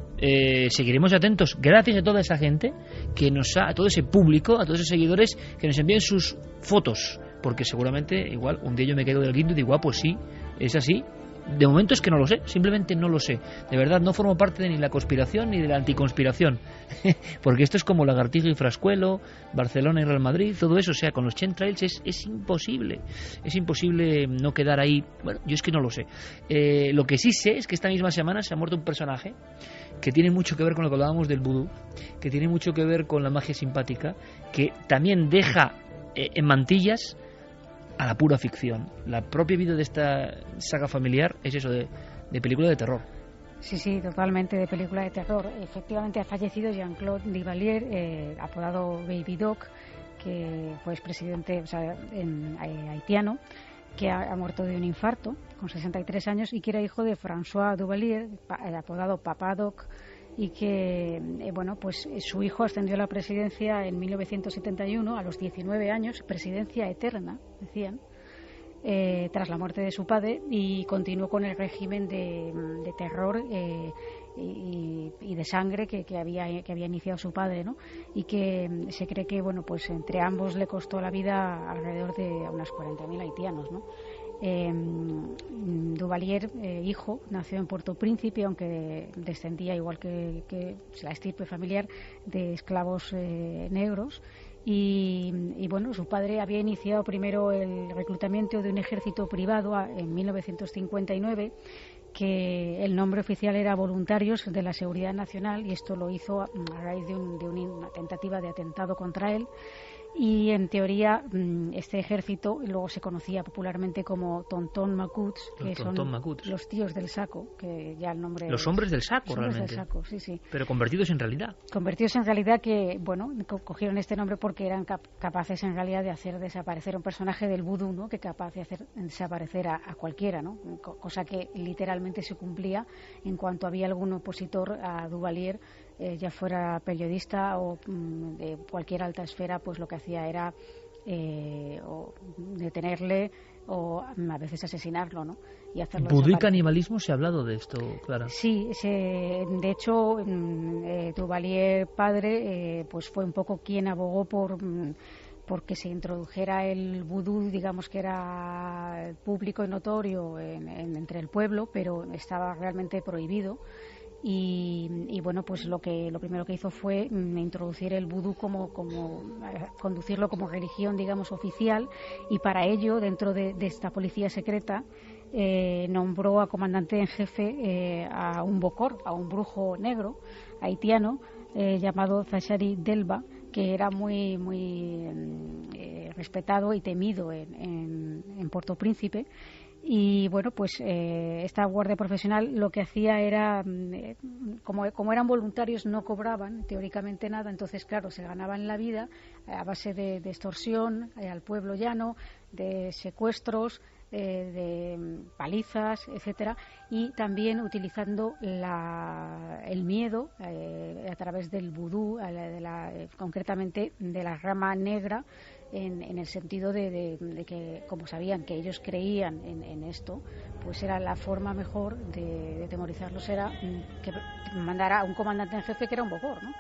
seguiremos atentos. Gracias a toda esa gente a todo ese público, a todos esos seguidores que nos envíen sus fotos, porque seguramente igual un día yo me quedo del guindo y digo, pues sí, es así. De momento es que no lo sé, simplemente no lo sé. De verdad, no formo parte de ni la conspiración ni de la anticonspiración. Porque esto es como Lagartijo y Frascuelo, Barcelona y Real Madrid, todo eso. O sea, con los chemtrails es imposible. Es imposible no quedar ahí. Bueno, yo es que no lo sé. Lo que sí sé es que esta misma semana se ha muerto un personaje que tiene mucho que ver con lo que hablábamos del vudú, que tiene mucho que ver con la magia simpática, que también deja en mantillas a la pura ficción. La propia vida de esta saga familiar es eso de película de terror. Sí, totalmente de película de terror. Efectivamente ha fallecido Jean-Claude Duvalier, apodado Baby Doc, que fue expresidente haitiano, que ha muerto de un infarto con 63 años y que era hijo de François Duvalier, apodado Papa Doc, y que pues su hijo ascendió a la presidencia en 1971 a los 19 años, presidencia eterna, decían, tras la muerte de su padre, y continuó con el régimen de terror y de sangre que había iniciado su padre, ¿no? Y que se cree que pues entre ambos le costó la vida alrededor de unas 40.000 haitianos, ¿no? Duvalier, hijo, nació en Puerto Príncipe, aunque descendía, igual que la estirpe familiar, de esclavos negros. Y su padre había iniciado primero el reclutamiento de un ejército privado en 1959, que el nombre oficial era Voluntarios de la Seguridad Nacional, y esto lo hizo a raíz de una tentativa de atentado contra él. Y en teoría este ejército luego se conocía popularmente como Tonton Macuts, que son los tíos del saco, que ya el nombre... Los hombres del saco, los realmente. Del saco, sí. Pero convertidos en realidad. Convertidos en realidad, que cogieron este nombre porque eran capaces en realidad de hacer desaparecer un personaje del vudú, ¿no? Que capaz de hacer desaparecer a cualquiera, ¿no? Cosa que literalmente se cumplía en cuanto había algún opositor a Duvalier, ya fuera periodista o de cualquier alta esfera, pues lo que hacía era o detenerle o a veces asesinarlo, ¿no? Y hacerlo ¿Vudú y canibalismo se ha hablado de esto, Clara? Sí, de hecho Duvalier padre pues fue un poco quien abogó porque se introdujera el vudú, digamos que era público y notorio entre el pueblo, pero estaba realmente prohibido. Y pues lo primero que hizo fue introducir el vudú como conducirlo como religión, digamos, oficial, y para ello, dentro de esta policía secreta, nombró a comandante en jefe a un bokor, a un brujo negro haitiano llamado Zachary Delba, que era muy respetado y temido en Puerto Príncipe. Y pues esta guardia profesional lo que hacía era, como eran voluntarios, no cobraban teóricamente nada, entonces claro, se ganaban la vida a base de extorsión al pueblo llano, de secuestros, de palizas, etcétera, y también utilizando el miedo a través del vudú, concretamente de la rama negra, en el sentido de que, como sabían que ellos creían en esto, pues era la forma mejor de atemorizarlos, era que mandara a un comandante en jefe que era un bokor, ¿no?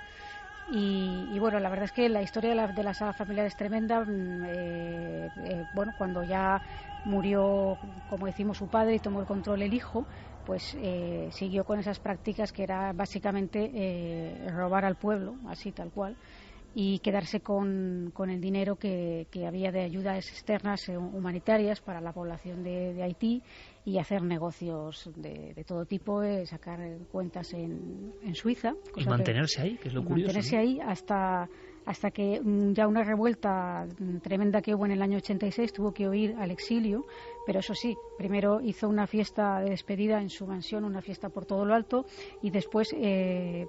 Y la verdad es que la historia de la saga familiar es tremenda. Cuando ya murió, como decimos, su padre y tomó el control el hijo, pues siguió con esas prácticas que era básicamente robar al pueblo, así tal cual. y quedarse con el dinero que había de ayudas externas humanitarias para la población de Haití y hacer negocios de todo tipo, sacar cuentas en Suiza. Y mantenerse ahí, que es lo curioso. Mantenerse ahí hasta que ya una revuelta tremenda que hubo en el año 86 tuvo que huir al exilio, pero eso sí, primero hizo una fiesta de despedida en su mansión, una fiesta por todo lo alto, y después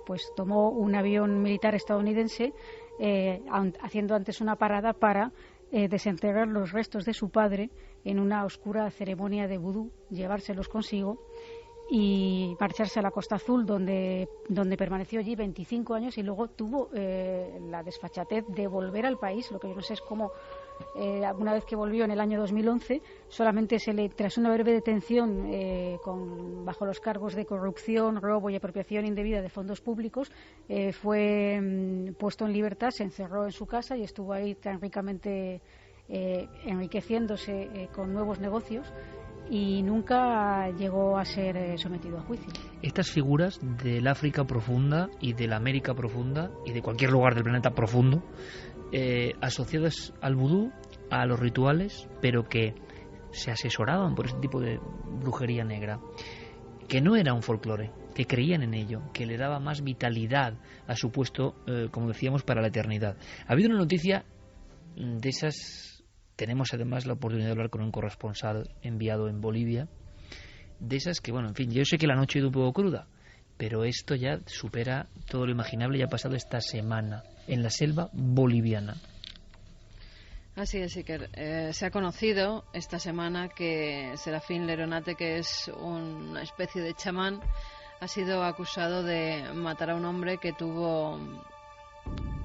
pues tomó un avión militar estadounidense haciendo antes una parada para desenterrar los restos de su padre en una oscura ceremonia de vudú, llevárselos consigo y marcharse a la Costa Azul, donde permaneció allí 25 años y luego tuvo la desfachatez de volver al país. Lo que yo no sé es cómo, una vez que volvió en el año 2011, solamente tras una breve detención bajo los cargos de corrupción, robo y apropiación indebida de fondos públicos, fue puesto en libertad, se encerró en su casa y estuvo ahí tan ricamente enriqueciéndose con nuevos negocios, y nunca llegó a ser sometido a juicio. Estas figuras del África profunda y de la América profunda y de cualquier lugar del planeta profundo, asociadas al vudú, a los rituales, pero que se asesoraban por ese tipo de brujería negra, que no era un folclore, que creían en ello, que le daba más vitalidad a su puesto, como decíamos, para la eternidad. Ha habido una noticia de esas. Tenemos además la oportunidad de hablar con un corresponsal enviado en Bolivia, de esas que, bueno, en fin, yo sé que la noche ha ido un poco cruda, pero esto ya supera todo lo imaginable y ha pasado esta semana en la selva boliviana. Así es, Iker. Se ha conocido esta semana que Serafín Leronate, que es una especie de chamán, ha sido acusado de matar a un hombre que tuvo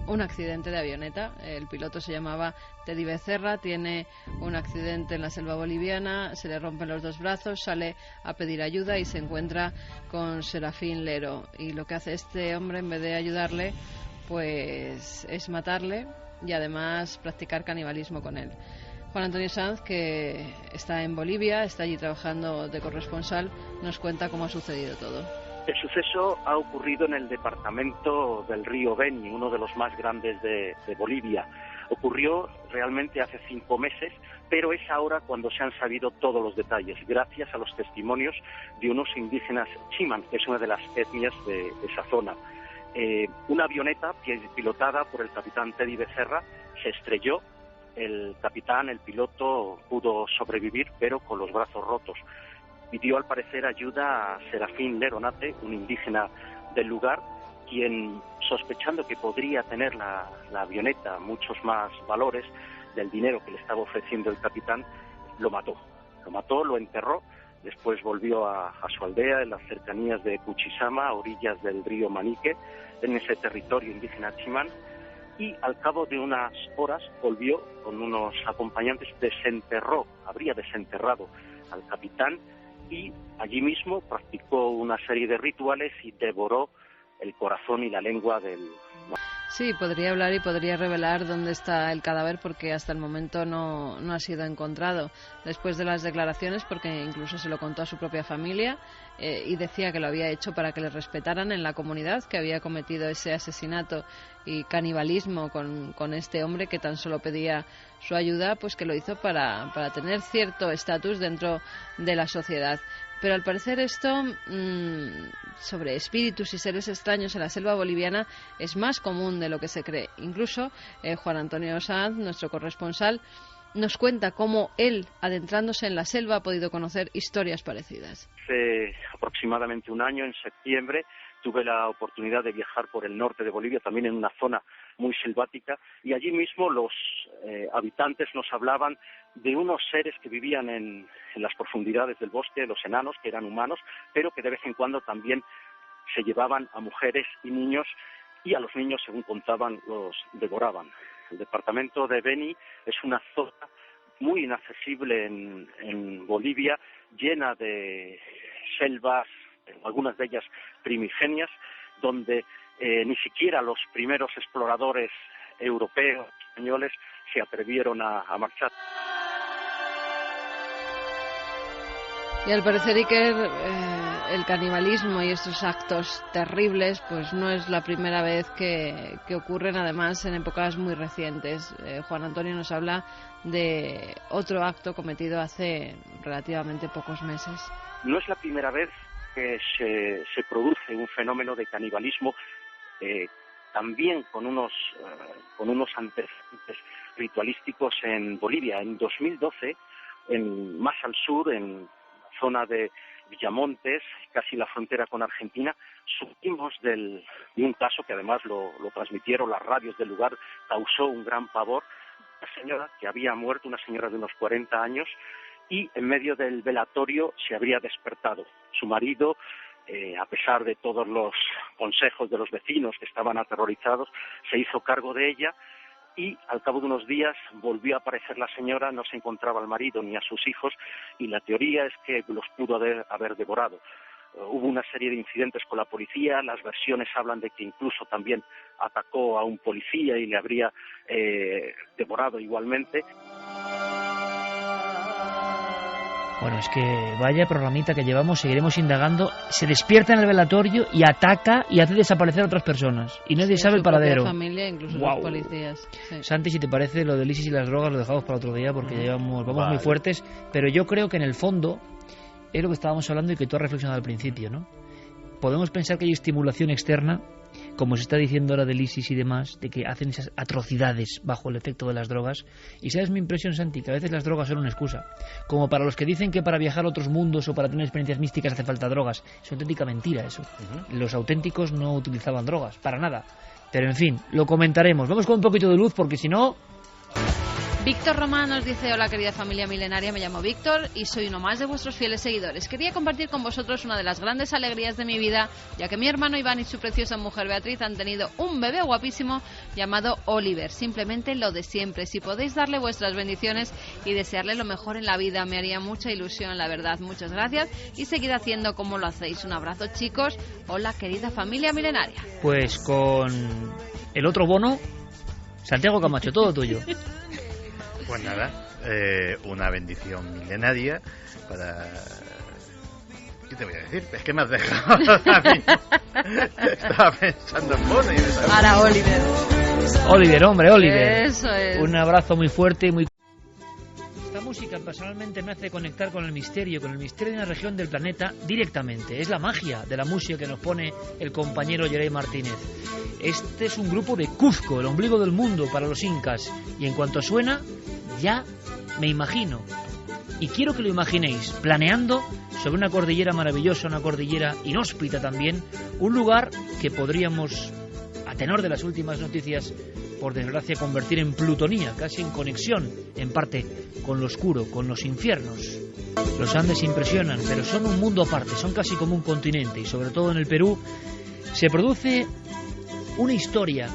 un accidente de avioneta. El piloto se llamaba Teddy Becerra, tiene un accidente en la selva boliviana, se le rompen los dos brazos, sale a pedir ayuda y se encuentra con Serafín Lero, y lo que hace este hombre, en vez de ayudarle, pues es matarle y además practicar canibalismo con él. Juan Antonio Sanz, que está en Bolivia, está allí trabajando de corresponsal, nos cuenta cómo ha sucedido todo. El suceso ha ocurrido en el departamento del río Beni, uno de los más grandes de Bolivia. Ocurrió realmente hace 5 meses, pero es ahora cuando se han sabido todos los detalles, gracias a los testimonios de unos indígenas Chiman, que es una de las etnias de esa zona. Una avioneta pilotada por el capitán Teddy Becerra se estrelló. El capitán, el piloto, pudo sobrevivir, pero con los brazos rotos. Pidió al parecer ayuda a Serafín Leronate, un indígena del lugar, quien, sospechando que podría tener la avioneta muchos más valores del dinero que le estaba ofreciendo el capitán, lo mató. Lo enterró, después volvió a su aldea en las cercanías de Cuchisama, a orillas del río Manique, en ese territorio indígena Chimán, y al cabo de unas horas volvió con unos acompañantes, habría desenterrado al capitán, y allí mismo practicó una serie de rituales y devoró el corazón y la lengua del... Sí, podría hablar y podría revelar dónde está el cadáver, porque hasta el momento no ha sido encontrado. Después de las declaraciones, porque incluso se lo contó a su propia familia, y decía que lo había hecho para que le respetaran en la comunidad, que había cometido ese asesinato y canibalismo con este hombre que tan solo pedía su ayuda, pues que lo hizo para tener cierto estatus dentro de la sociedad. Pero al parecer esto sobre espíritus y seres extraños en la selva boliviana es más común de lo que se cree. Incluso Juan Antonio Sanz, nuestro corresponsal, nos cuenta cómo él, adentrándose en la selva, ha podido conocer historias parecidas. Hace aproximadamente un año, en septiembre, tuve la oportunidad de viajar por el norte de Bolivia, también en una zona muy selvática, y allí mismo los habitantes nos hablaban de unos seres que vivían en las profundidades del bosque, los enanos, que eran humanos, pero que de vez en cuando también se llevaban a mujeres y niños, y a los niños, según contaban, los devoraban. El departamento de Beni es una zona muy inaccesible en Bolivia, llena de selvas, algunas de ellas primigenias, donde ni siquiera los primeros exploradores europeos, españoles, se atrevieron a marchar. Y al parecer, Iker, el canibalismo y estos actos terribles pues no es la primera vez que ocurren, además en épocas muy recientes. Juan Antonio nos habla de otro acto cometido hace relativamente pocos meses. No es la primera vez que se produce un fenómeno de canibalismo, también con unos antecedentes ritualísticos en Bolivia. En 2012, más al sur, en la zona de Villamontes, casi la frontera con Argentina, supimos de un caso que además lo transmitieron las radios del lugar, causó un gran pavor. Una señora que había muerto, una señora de unos 40 años, y en medio del velatorio se habría despertado. Su marido, a pesar de todos los consejos de los vecinos que estaban aterrorizados, se hizo cargo de ella y al cabo de unos días volvió a aparecer la señora, no se encontraba al marido ni a sus hijos y la teoría es que los pudo haber devorado. Hubo una serie de incidentes con la policía, las versiones hablan de que incluso también atacó a un policía y le habría devorado igualmente. Bueno, es que vaya programita que llevamos, seguiremos indagando. Se despierta en el velatorio y ataca y hace desaparecer a otras personas. Y nadie sabe el paradero. Familia, incluso los policías. Sí. Santi, si te parece, lo del ISIS y las drogas lo dejamos para otro día porque vamos muy fuertes. Pero yo creo que en el fondo es lo que estábamos hablando y que tú has reflexionado al principio, ¿no? Podemos pensar que hay estimulación externa, como se está diciendo ahora del ISIS y demás, de que hacen esas atrocidades bajo el efecto de las drogas. Y sabes mi impresión, Santi, que a veces las drogas son una excusa. Como para los que dicen que para viajar a otros mundos o para tener experiencias místicas hace falta drogas. Es una auténtica mentira eso. Los auténticos no utilizaban drogas, para nada. Pero en fin, lo comentaremos. Vamos con un poquito de luz porque si no... Víctor Román nos dice: hola querida familia milenaria, me llamo Víctor y soy uno más de vuestros fieles seguidores. Quería compartir con vosotros una de las grandes alegrías de mi vida, ya que mi hermano Iván y su preciosa mujer Beatriz han tenido un bebé guapísimo llamado Oliver. Simplemente lo de siempre. Si podéis darle vuestras bendiciones y desearle lo mejor en la vida, me haría mucha ilusión, la verdad. Muchas gracias y seguid haciendo como lo hacéis. Un abrazo, chicos. Hola querida familia milenaria. Pues con el otro bono, Santiago Camacho, todo tuyo. Pues nada, una bendición milenaria para... ¿Qué te voy a decir? Es que me has dejado a mí. Estaba pensando en Bono y me... Para Oliver. Oliver, hombre, Oliver. Eso es. Un abrazo muy fuerte y muy... Esta música personalmente me hace conectar con el misterio de una región del planeta directamente. Es la magia de la música que nos pone el compañero Yerey Martínez. Este es un grupo de Cuzco, el ombligo del mundo para los incas. Y en cuanto suena, ya me imagino. Y quiero que lo imaginéis, planeando sobre una cordillera maravillosa, una cordillera inhóspita también, un lugar que podríamos, a tenor de las últimas noticias, por desgracia convertir en plutonía, casi en conexión, en parte, con lo oscuro, con los infiernos. Los Andes impresionan, pero son un mundo aparte, son casi como un continente, y sobre todo en el Perú se produce una historia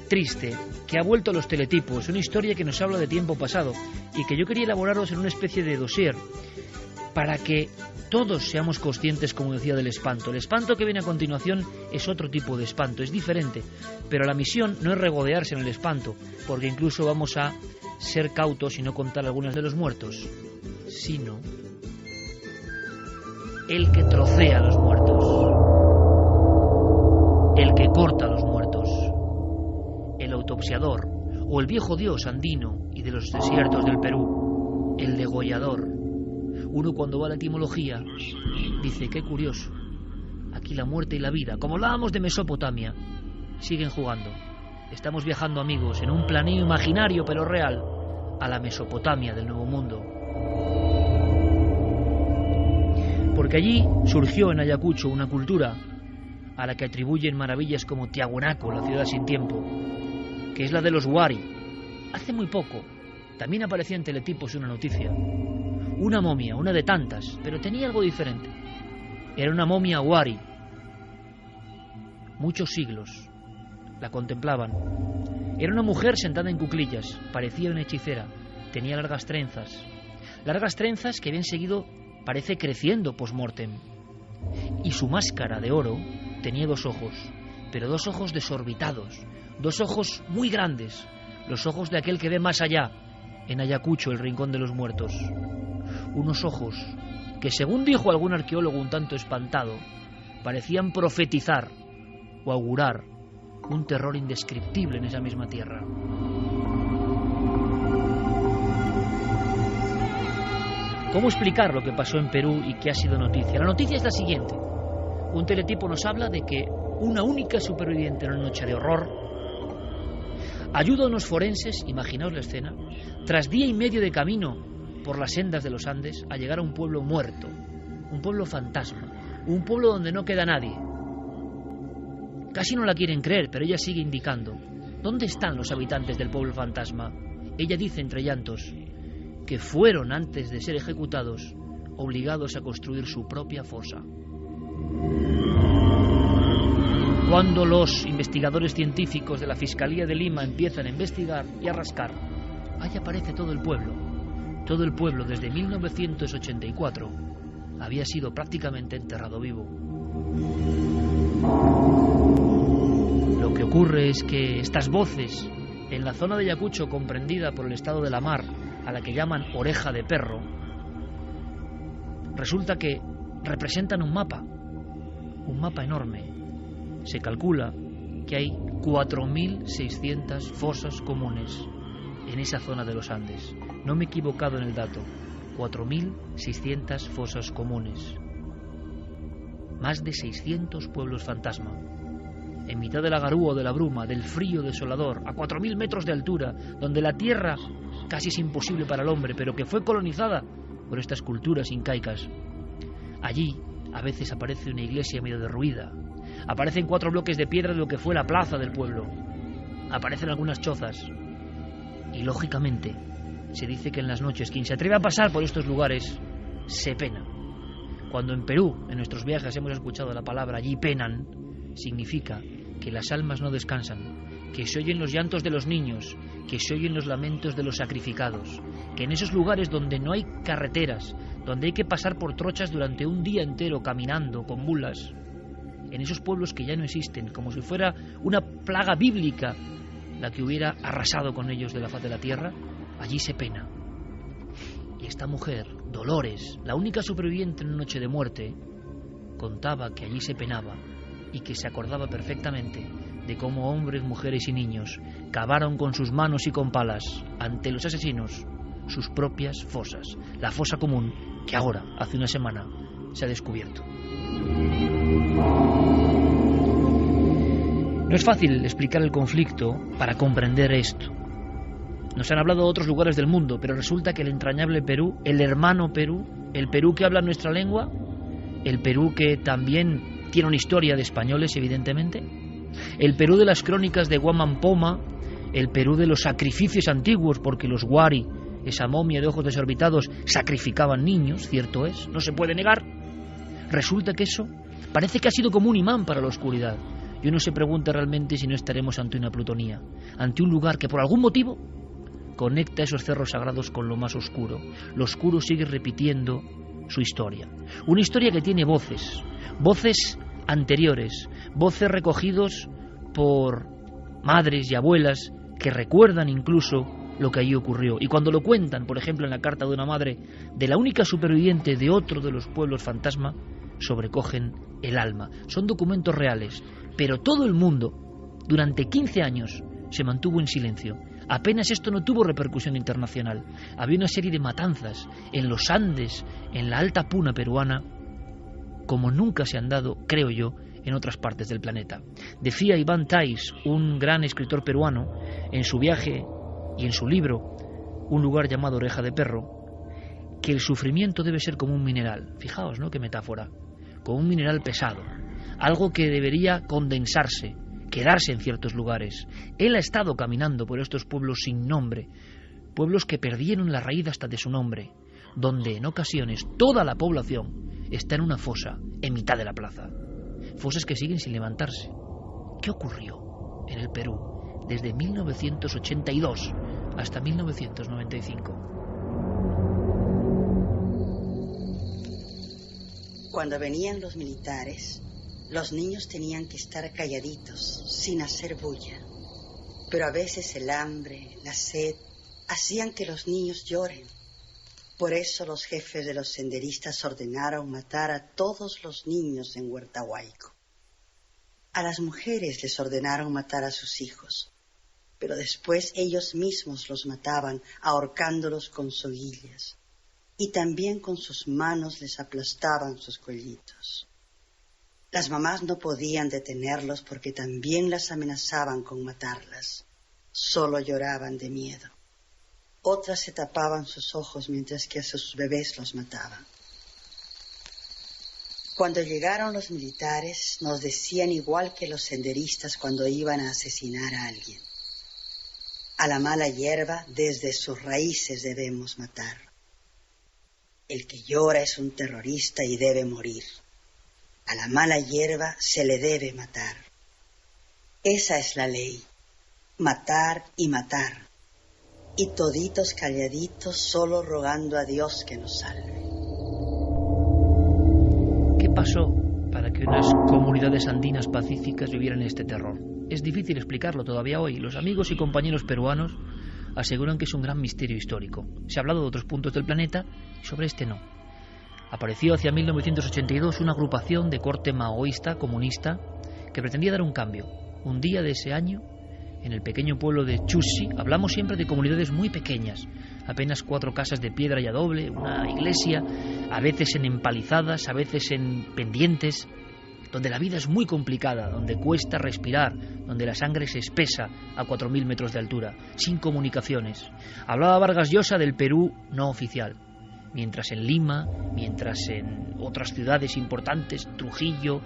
triste que ha vuelto a los teletipos, una historia que nos habla de tiempo pasado y que yo quería elaboraros en una especie de dossier para que todos seamos conscientes, como decía, del espanto. El espanto que viene a continuación es otro tipo de espanto, es diferente, pero la misión no es regodearse en el espanto, porque incluso vamos a ser cautos y no contar algunas de los muertos, sino el que trocea a los muertos, el que corta a los muertos, el autopsiador o el viejo dios andino y de los desiertos del Perú, el degollador. Uno cuando va a la etimología dice, qué curioso, aquí la muerte y la vida, como hablábamos de Mesopotamia, siguen jugando. Estamos viajando, amigos, en un planeo imaginario pero real a la Mesopotamia del Nuevo Mundo. Porque allí surgió en Ayacucho una cultura a la que atribuyen maravillas como Tiahuanaco, la ciudad sin tiempo, que es la de los Wari. Hace muy poco también aparecía en teletipos una noticia. Una momia, una de tantas, pero tenía algo diferente. Era una momia Wari. Muchos siglos la contemplaban. Era una mujer sentada en cuclillas, parecía una hechicera, tenía largas trenzas que habían seguido, parece, creciendo post-mortem. Y su máscara de oro tenía dos ojos, pero dos ojos desorbitados, dos ojos muy grandes, los ojos de aquel que ve más allá, en Ayacucho, el rincón de los muertos. Unos ojos que, según dijo algún arqueólogo un tanto espantado, parecían profetizar o augurar un terror indescriptible en esa misma tierra. ¿Cómo explicar lo que pasó en Perú y que ha sido noticia? La noticia es la siguiente. Un teletipo nos habla de que una única superviviente en una noche de horror ayuda a unos forenses, imaginaos la escena, tras día y medio de camino por las sendas de los Andes, a llegar a un pueblo muerto, un pueblo fantasma, un pueblo donde no queda nadie. Casi no la quieren creer, pero ella sigue indicando. ¿Dónde están los habitantes del pueblo fantasma? Ella dice entre llantos que fueron, antes de ser ejecutados, obligados a construir su propia fosa. Cuando los investigadores científicos de la Fiscalía de Lima empiezan a investigar y a rascar, ahí aparece todo el pueblo. Todo el pueblo, desde 1984, había sido prácticamente enterrado vivo. Lo que ocurre es que estas voces, en la zona de Ayacucho, comprendida por el estado de la Mar, a la que llaman Oreja de Perro, resulta que representan un mapa enorme. Se calcula que hay 4.600 fosas comunes en esa zona de los Andes. No me he equivocado en el dato. 4.600 fosas comunes. Más de 600 pueblos fantasma. En mitad de la garúa o de la bruma, del frío desolador, a 4.000 metros de altura, donde la tierra casi es imposible para el hombre, pero que fue colonizada por estas culturas incaicas. Allí a veces aparece una iglesia medio derruida. Aparecen 4 bloques de piedra de lo que fue la plaza del pueblo. Aparecen algunas chozas. Y lógicamente se dice que en las noches quien se atreve a pasar por estos lugares se pena. Cuando en Perú, en nuestros viajes, hemos escuchado la palabra allí penan, significa que las almas no descansan, que se oyen los llantos de los niños, que se oyen los lamentos de los sacrificados, que en esos lugares donde no hay carreteras, donde hay que pasar por trochas durante un día entero caminando con mulas, en esos pueblos que ya no existen, como si fuera una plaga bíblica la que hubiera arrasado con ellos de la faz de la tierra, allí se pena. Y esta mujer, Dolores, la única superviviente en una noche de muerte, contaba que allí se penaba y que se acordaba perfectamente de cómo hombres, mujeres y niños cavaron con sus manos y con palas ante los asesinos sus propias fosas, la fosa común que ahora, hace una semana, se ha descubierto. No es fácil explicar el conflicto para comprender esto. Nos han hablado de otros lugares del mundo, pero resulta que el entrañable Perú, el hermano Perú, el Perú que habla nuestra lengua, el Perú que también tiene una historia de españoles, evidentemente, el Perú de las crónicas de Guamampoma, el Perú de los sacrificios antiguos, porque los Wari, esa momia de ojos desorbitados, sacrificaban niños, cierto es, no se puede negar. Resulta que eso parece que ha sido como un imán para la oscuridad. Y uno se pregunta realmente si no estaremos ante una plutonía, ante un lugar que por algún motivo conecta esos cerros sagrados con lo más oscuro. Lo oscuro sigue repitiendo su historia. Una historia que tiene voces, voces anteriores, voces recogidos por madres y abuelas que recuerdan incluso lo que allí ocurrió. Y cuando lo cuentan, por ejemplo, en la carta de una madre de la única superviviente de otro de los pueblos fantasma, sobrecogen el alma. Son documentos reales, pero todo el mundo, durante 15 años, se mantuvo en silencio. Apenas esto no tuvo repercusión internacional. Había una serie de matanzas en los Andes, en la alta puna peruana, como nunca se han dado, creo yo, en otras partes del planeta. Decía Iván Tais, un gran escritor peruano, en su viaje y en su libro, Un lugar llamado Oreja de Perro, que el sufrimiento debe ser como un mineral. Fijaos, ¿no? Qué metáfora. Como un mineral pesado. Algo que debería condensarse, quedarse en ciertos lugares. Él ha estado caminando por estos pueblos sin nombre, pueblos que perdieron la raíz hasta de su nombre, donde en ocasiones toda la población está en una fosa en mitad de la plaza. Fosas que siguen sin levantarse. ¿Qué ocurrió en el Perú desde 1982 hasta 1995? Cuando venían los militares, los niños tenían que estar calladitos, sin hacer bulla. Pero a veces el hambre, la sed, hacían que los niños lloren. Por eso los jefes de los senderistas ordenaron matar a todos los niños en Huertahuayco. A las mujeres les ordenaron matar a sus hijos, pero después ellos mismos los mataban ahorcándolos con soguillas, y también con sus manos les aplastaban sus cuellitos. Las mamás no podían detenerlos porque también las amenazaban con matarlas. Solo lloraban de miedo. Otras se tapaban sus ojos mientras que a sus bebés los mataban. Cuando llegaron los militares, nos decían igual que los senderistas cuando iban a asesinar a alguien. A la mala hierba desde sus raíces debemos matar. El que llora es un terrorista y debe morir. A la mala hierba se le debe matar. Esa es la ley. Matar y matar. Y toditos calladitos solo rogando a Dios que nos salve. ¿Qué pasó para que unas comunidades andinas pacíficas vivieran este terror? Es difícil explicarlo todavía hoy. Los amigos y compañeros peruanos aseguran que es un gran misterio histórico. Se ha hablado de otros puntos del planeta y sobre este no. Apareció hacia 1982 una agrupación de corte maoísta, comunista, que pretendía dar un cambio. Un día de ese año, en el pequeño pueblo de Chusi, hablamos siempre de comunidades muy pequeñas, apenas 4 casas de piedra y adobe, una iglesia, a veces en empalizadas, a veces en pendientes, donde la vida es muy complicada, donde cuesta respirar, donde la sangre se espesa a 4.000 metros de altura, sin comunicaciones. Hablaba Vargas Llosa del Perú no oficial, mientras en Lima, mientras en otras ciudades importantes, Trujillo,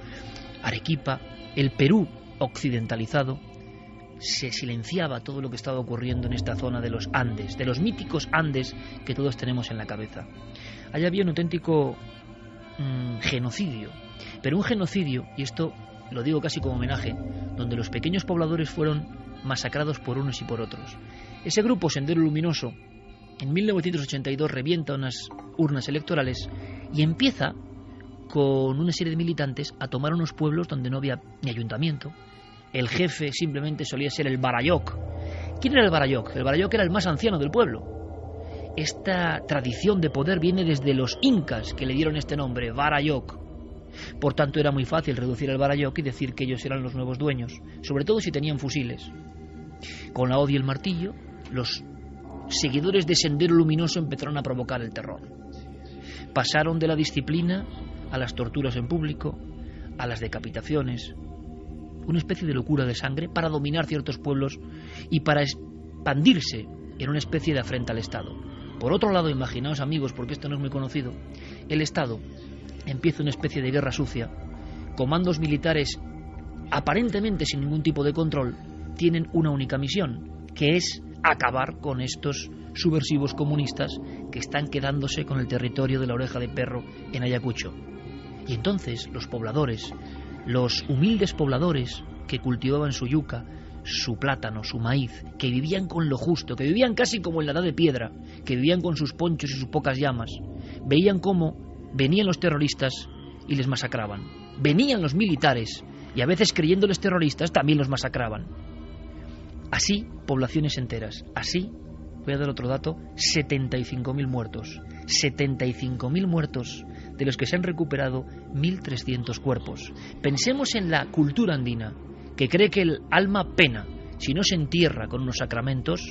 Arequipa, el Perú occidentalizado, se silenciaba todo lo que estaba ocurriendo en esta zona de los Andes, de los míticos Andes que todos tenemos en la cabeza. Allá había un auténtico genocidio, pero un genocidio, y esto lo digo casi como homenaje, donde los pequeños pobladores fueron masacrados por unos y por otros. Ese grupo Sendero Luminoso en 1982 revienta unas urnas electorales y empieza con una serie de militantes a tomar unos pueblos donde no había ni ayuntamiento. El jefe simplemente solía ser el Barayoc. ¿Quién era el Barayoc? El Barayoc era el más anciano del pueblo. Esta tradición de poder viene desde los incas, que le dieron este nombre, Barayoc. Por tanto, era muy fácil reducir al Barayoc y decir que ellos eran los nuevos dueños, sobre todo si tenían fusiles. Con la hoz y el martillo, los seguidores de Sendero Luminoso empezaron a provocar el terror. Pasaron de la disciplina a las torturas en público, a las decapitaciones, una especie de locura de sangre para dominar ciertos pueblos y para expandirse en una especie de afrenta al Estado. Por otro lado, imaginaos amigos, porque esto no es muy conocido, el Estado empieza una especie de guerra sucia, comandos militares aparentemente sin ningún tipo de control, tienen una única misión, que es acabar con estos subversivos comunistas que están quedándose con el territorio de la Oreja de Perro en Ayacucho. Y entonces los pobladores, los humildes pobladores que cultivaban su yuca, su plátano, su maíz, que vivían con lo justo, que vivían casi como en la edad de piedra, que vivían con sus ponchos y sus pocas llamas, veían cómo venían los terroristas y les masacraban. Venían los militares y a veces creyéndoles terroristas también los masacraban. Así, poblaciones enteras. Así, voy a dar otro dato, 75.000 muertos. 75.000 muertos, de los que se han recuperado 1.300 cuerpos. Pensemos en la cultura andina, que cree que el alma pena. Si no se entierra con unos sacramentos,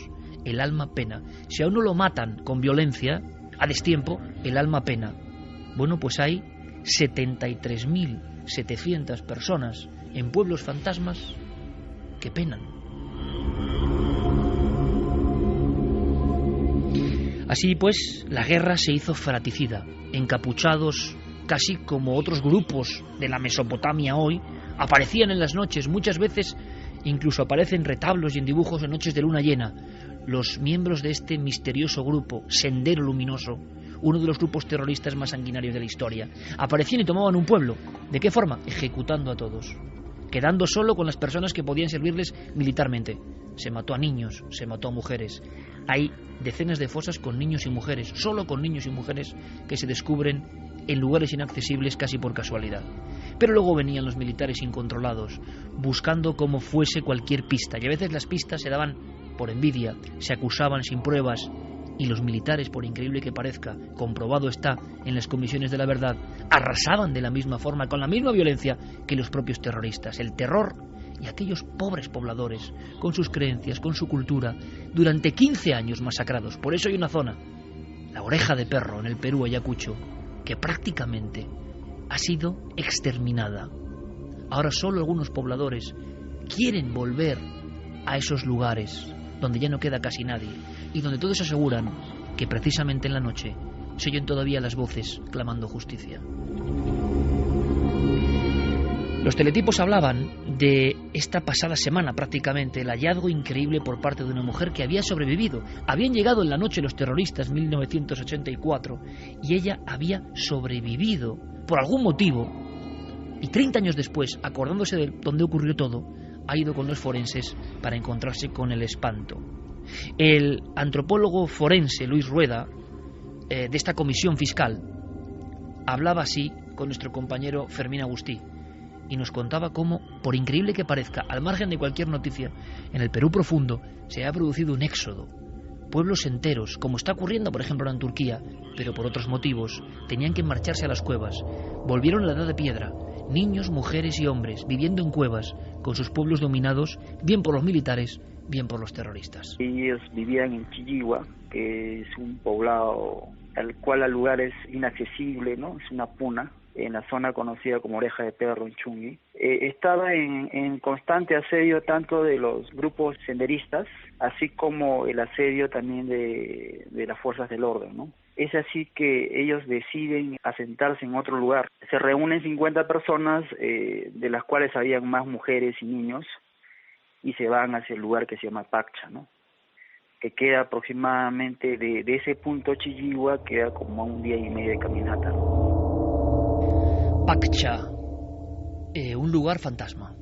el alma pena. Si a uno lo matan con violencia, a destiempo, el alma pena. Bueno, pues hay 73.700 personas en pueblos fantasmas que penan. Así pues, la guerra se hizo fratricida, encapuchados, casi como otros grupos de la Mesopotamia hoy, aparecían en las noches, muchas veces incluso aparecen retablos y en dibujos en noches de luna llena. Los miembros de este misterioso grupo, Sendero Luminoso, uno de los grupos terroristas más sanguinarios de la historia, aparecían y tomaban un pueblo. ¿De qué forma? Ejecutando a todos, quedando solo con las personas que podían servirles militarmente. Se mató a niños, se mató a mujeres. Hay decenas de fosas con niños y mujeres, solo con niños y mujeres, que se descubren en lugares inaccesibles casi por casualidad. Pero luego venían los militares incontrolados, buscando como fuese cualquier pista, y a veces las pistas se daban por envidia, se acusaban sin pruebas, y los militares, por increíble que parezca, comprobado está en las comisiones de la verdad, arrasaban de la misma forma, con la misma violencia que los propios terroristas. El terror y aquellos pobres pobladores, con sus creencias, con su cultura, durante 15 años masacrados. Por eso hay una zona, la Oreja de Perro, en el Perú, Ayacucho, que prácticamente ha sido exterminada. Ahora solo algunos pobladores quieren volver a esos lugares donde ya no queda casi nadie y donde todos aseguran que precisamente en la noche se oyen todavía las voces clamando justicia. Los teletipos hablaban de esta pasada semana prácticamente, el hallazgo increíble por parte de una mujer que había sobrevivido. Habían llegado en la noche los terroristas, 1984, y ella había sobrevivido por algún motivo, y 30 años después, acordándose de dónde ocurrió todo, ha ido con los forenses para encontrarse con el espanto. El antropólogo forense Luis Rueda, de esta comisión fiscal, hablaba así con nuestro compañero Fermín Agustí y nos contaba cómo, por increíble que parezca, al margen de cualquier noticia, en el Perú profundo se ha producido un éxodo. Pueblos enteros, como está ocurriendo por ejemplo en Turquía, pero por otros motivos, tenían que marcharse a las cuevas. Volvieron a la edad de piedra, niños, mujeres y hombres viviendo en cuevas, con sus pueblos dominados bien por los militares, bien por los terroristas. Ellos vivían en Chilligua, que es un poblado al cual el lugar es inaccesible, ¿no? Es una puna, en la zona conocida como Oreja de Perro, en Chungui. Estaba en constante asedio tanto de los grupos senderistas, así como el asedio también de las fuerzas del orden, ¿no? Es así que ellos deciden asentarse en otro lugar. Se reúnen 50 personas, de las cuales habían más mujeres y niños, y se van hacia el lugar que se llama Paccha, ¿no? Que queda aproximadamente de ese punto Chilligua, queda como a 1 día y medio de caminata, ¿no? Paccha, un lugar fantasma,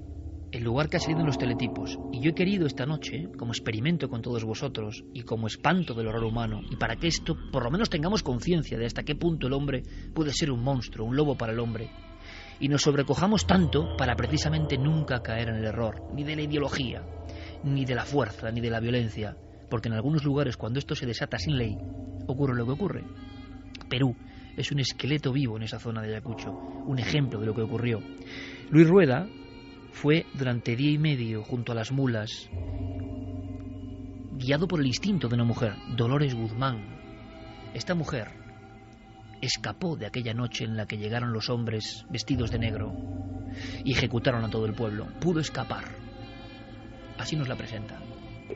el lugar que ha salido en los teletipos. Y yo he querido esta noche, como experimento con todos vosotros y como espanto del horror humano, y para que esto por lo menos tengamos conciencia de hasta qué punto el hombre puede ser un monstruo, un lobo para el hombre, y nos sobrecojamos tanto para precisamente nunca caer en el error, ni de la ideología, ni de la fuerza, ni de la violencia, porque en algunos lugares cuando esto se desata sin ley, ocurre lo que ocurre. Perú es un esqueleto vivo en esa zona de Ayacucho, un ejemplo de lo que ocurrió. Luis Rueda fue durante 10 y medio junto a las mulas, guiado por el instinto de una mujer, Dolores Guzmán. Esta mujer escapó de aquella noche en la que llegaron los hombres vestidos de negro y ejecutaron a todo el pueblo. Pudo escapar. Así nos la presenta.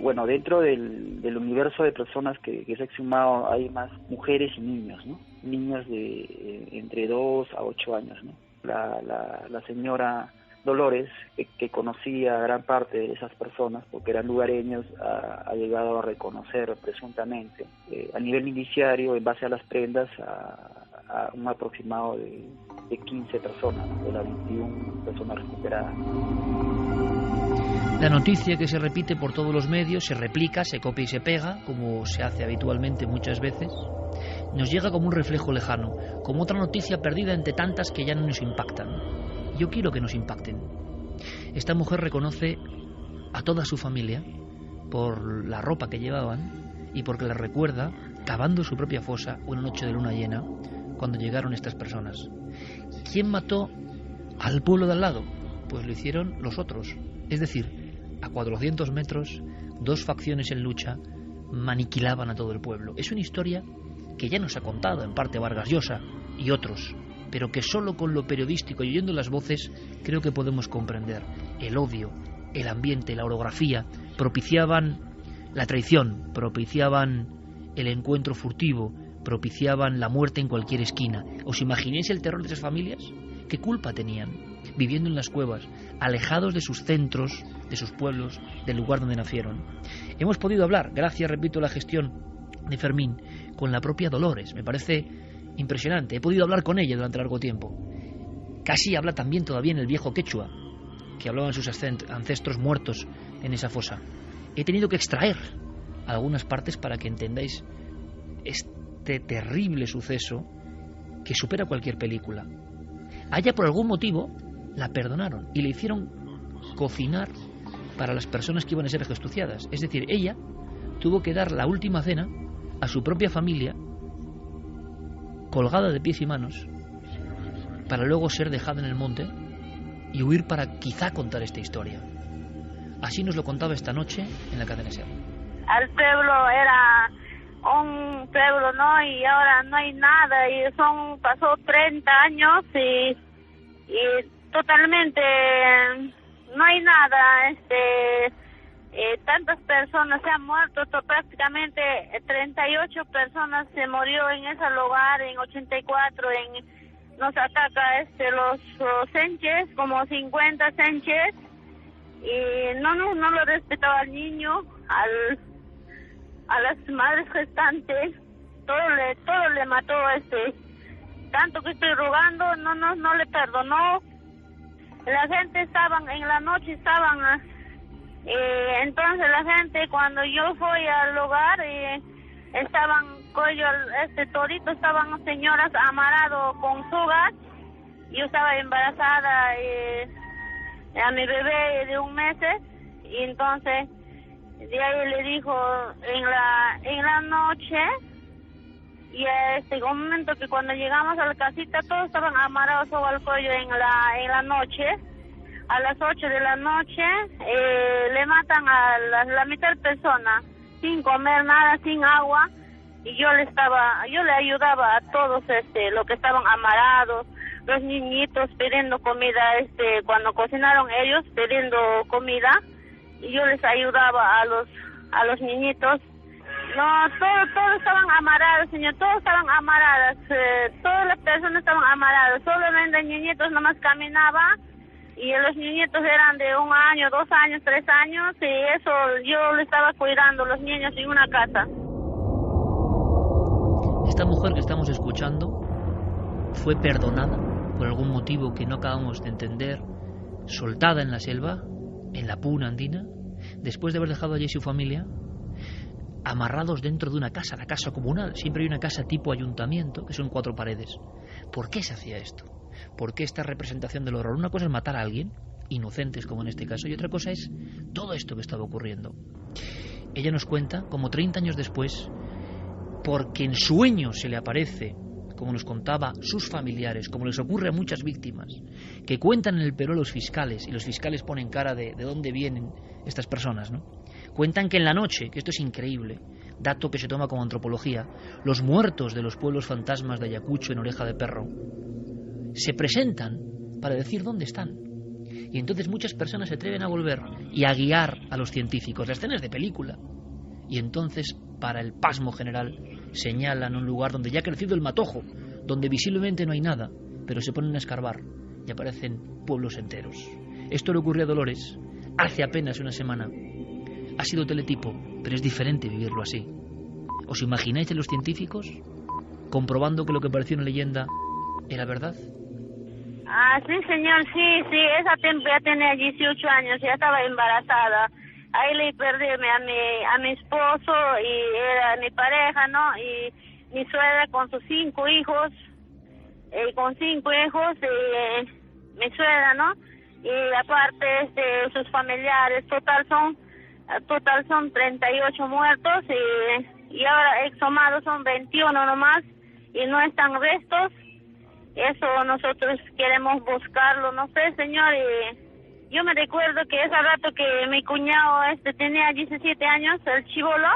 Bueno, dentro del universo de personas que se ha exhumado hay más mujeres y niños, ¿no? Niños de entre 2 a 8 años, ¿no? La señora Dolores, que conocía a gran parte de esas personas porque eran lugareños, ha llegado a reconocer presuntamente a nivel indiciario, en base a las prendas, a un aproximado de 15 personas, ¿no? De las 21 personas recuperadas. La noticia que se repite por todos los medios, se replica, se copia y se pega, como se hace habitualmente muchas veces, nos llega como un reflejo lejano, como otra noticia perdida entre tantas que ya no nos impactan. Yo quiero que nos impacten. Esta mujer reconoce a toda su familia por la ropa que llevaban y porque la recuerda cavando su propia fosa una noche de luna llena cuando llegaron estas personas. ¿Quién mató al pueblo de al lado? Pues lo hicieron los otros, es decir, a 400 metros, 2 facciones en lucha maniquilaban a todo el pueblo. Es una historia que ya nos ha contado en parte Vargas Llosa y otros, pero que solo con lo periodístico y oyendo las voces creo que podemos comprender. El odio, el ambiente, la orografía propiciaban la traición, propiciaban el encuentro furtivo, propiciaban la muerte en cualquier esquina. ¿Os imagináis el terror de esas familias? ¿Qué culpa tenían? Viviendo en las cuevas, alejados de sus centros, de sus pueblos, del lugar donde nacieron. Hemos podido hablar, gracias, repito, a la gestión de Fermín, con la propia Dolores. Me parece impresionante. He podido hablar con ella durante largo tiempo. Casi habla también todavía en el viejo quechua, que hablaban sus ancestros muertos en esa fosa. He tenido que extraer algunas partes para que entendáis este terrible suceso que supera cualquier película. A ella por algún motivo la perdonaron y le hicieron cocinar para las personas que iban a ser ajusticiadas. Es decir, ella tuvo que dar la última cena a su propia familia colgada de pies y manos para luego ser dejada en el monte y huir para quizá contar esta historia. Así nos lo contaba esta noche en la cadena SER. El pueblo era un pueblo, ¿no? Y ahora no hay nada, y pasó 30 años y totalmente no hay nada, tantas personas se han muerto, prácticamente 38 personas se murió en ese lugar en 84, nos ataca los senches, como 50 senches, y no lo respetaba al niño, a las madres gestantes, todo le mató, tanto que estoy rogando, no le perdonó. La gente en la noche entonces la gente, cuando yo fui al lugar, estaban torito, estaban señoras amarrados con sogas. Yo estaba embarazada a mi bebé de 1 mes, y entonces de ahí le dijo en la noche, y un momento que cuando llegamos a la casita todos estaban amarrados sobre el cuello en la noche. A las 8 de la noche le matan a la mitad de persona sin comer nada, sin agua, y yo le ayudaba a todos los que estaban amarrados, los niñitos pidiendo comida, cuando cocinaron ellos pidiendo comida, y yo les ayudaba a los niñitos. No, todos estaban amarrados, señor, todos estaban amarradas, todas las personas estaban amarradas, solamente niñitos nomás caminaban, y los niñitos eran de 1 año, 2 años, 3 años, y eso yo le estaba cuidando los niños en una casa. Esta mujer que estamos escuchando fue perdonada por algún motivo que no acabamos de entender, soltada en la selva, en la puna andina, después de haber dejado allí su familia, amarrados dentro de una casa, la casa comunal. Siempre hay una casa tipo ayuntamiento, que son 4 paredes. ¿Por qué se hacía esto? ¿Por qué esta representación del horror? Una cosa es matar a alguien, inocentes como en este caso, y otra cosa es todo esto que estaba ocurriendo. Ella nos cuenta, como 30 años después, porque en sueños se le aparece, como nos contaba sus familiares, como les ocurre a muchas víctimas, que cuentan en el Perú a los fiscales, y los fiscales ponen cara de dónde vienen estas personas, ¿no? Cuentan que en la noche, que esto es increíble, dato que se toma como antropología, los muertos de los pueblos fantasmas de Ayacucho en Oreja de Perro se presentan para decir dónde están. Y entonces muchas personas se atreven a volver y a guiar a los científicos. La escena es de película. Y entonces, para el pasmo general, señalan un lugar donde ya ha crecido el matojo, donde visiblemente no hay nada, pero se ponen a escarbar y aparecen pueblos enteros. Esto le ocurrió a Dolores hace apenas una semana. Ha sido teletipo, pero es diferente vivirlo así. ¿Os imagináis a los científicos comprobando que lo que parecía una leyenda era verdad? Ah, sí, señor, sí, esa tiempo ya tenía 18 años, ya estaba embarazada. Ahí le perdí a mi esposo, y era mi pareja, ¿no? Y mi suegra con sus 5 hijos, mi suegra, ¿no? Y aparte sus familiares, total son 38 muertos, y ahora exhumados son 21 nomás, y no están restos. Eso nosotros queremos buscarlo, no sé, señor. Y yo me recuerdo que ese rato que mi cuñado tenía 17 años, el chibolo,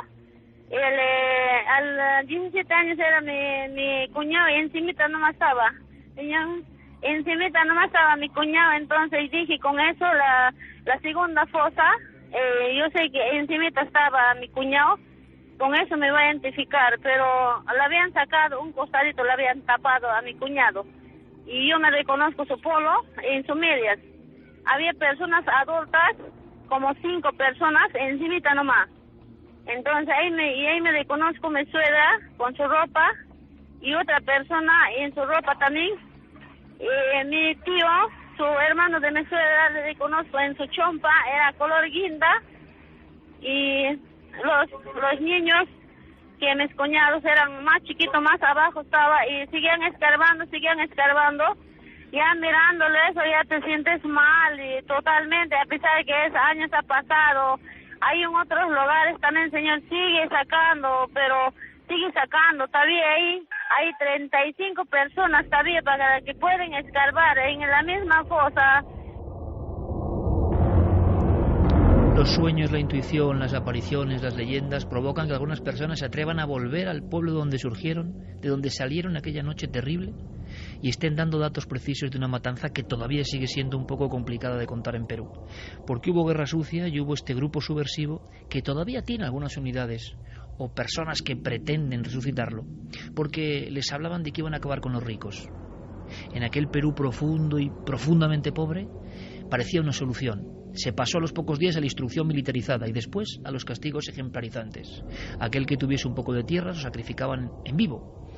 al 17 años era mi cuñado, y encimita nomás estaba, señor, encimita nomás estaba mi cuñado. Entonces dije, con eso la segunda fosa, yo sé que encimita estaba mi cuñado, con eso me voy a identificar, pero le habían sacado un costadito, le habían tapado a mi cuñado, y yo me reconozco su polo en sus medias. Había personas adultas, como 5 personas, encimita nomás. Entonces ahí me reconozco mi suegra con su ropa, y otra persona en su ropa también. Mi tío, su hermano de mi suegra, le reconozco en su chompa, era color guinda, y los niños, que mis cuñados eran más chiquitos, más abajo estaba, y seguían escarbando, ya mirándole eso ya te sientes mal, y totalmente, a pesar de que años ha pasado. Hay en otros lugares también, señor, sigue sacando, pero sigue sacando, todavía hay 35 personas todavía para que pueden escarbar en la misma fosa. Los sueños, la intuición, las apariciones, las leyendas provocan que algunas personas se atrevan a volver al pueblo donde surgieron, de donde salieron aquella noche terrible, y estén dando datos precisos de una matanza que todavía sigue siendo un poco complicada de contar en Perú. Porque hubo guerra sucia y hubo este grupo subversivo que todavía tiene algunas unidades o personas que pretenden resucitarlo, porque les hablaban de que iban a acabar con los ricos. En aquel Perú profundo y profundamente pobre parecía una solución. Se pasó a los pocos días a la instrucción militarizada y después a los castigos ejemplarizantes. Aquel que tuviese un poco de tierra lo sacrificaban en vivo.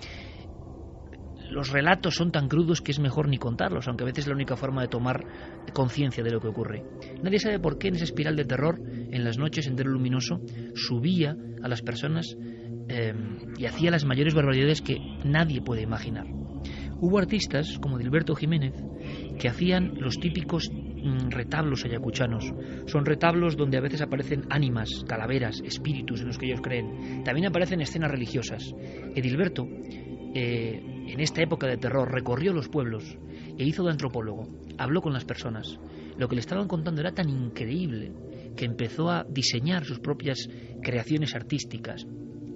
Los relatos son tan crudos que es mejor ni contarlos, aunque a veces es la única forma de tomar conciencia de lo que ocurre. Nadie sabe por qué en esa espiral de terror, en las noches, Sendero Luminoso subía a las personas y hacía las mayores barbaridades que nadie puede imaginar. Hubo artistas como Dilberto Jiménez que hacían los típicos retablos ayacuchanos. Son retablos donde a veces aparecen ánimas, calaveras, espíritus en los que ellos creen. También aparecen escenas religiosas. Edilberto, en esta época de terror, recorrió los pueblos e hizo de antropólogo. Habló con las personas. Lo que le estaban contando era tan increíble que empezó a diseñar sus propias creaciones artísticas.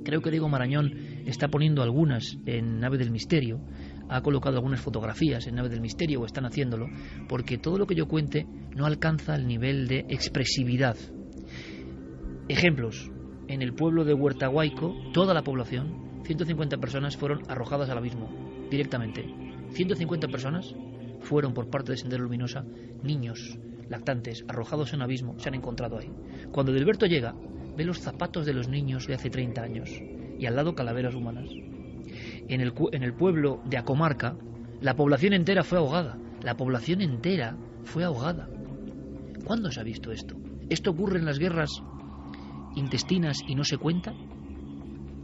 Creo que Diego Marañón está poniendo algunas en Nave del Misterio, ha colocado algunas fotografías en Nave del Misterio o están haciéndolo, porque todo lo que yo cuente no alcanza el nivel de expresividad. Ejemplos: en el pueblo de Huertahuayco, toda la población, 150 personas fueron arrojadas al abismo, directamente. 150 personas fueron por parte de Sendero Luminosa, niños, lactantes, arrojados en un abismo, se han encontrado ahí. Cuando Dilberto llega, ve los zapatos de los niños de hace 30 años y al lado calaveras humanas. En el pueblo de Acomarca, la población entera fue ahogada. La población entera fue ahogada. ¿Cuándo se ha visto esto? ¿Esto ocurre en las guerras intestinas y no se cuenta?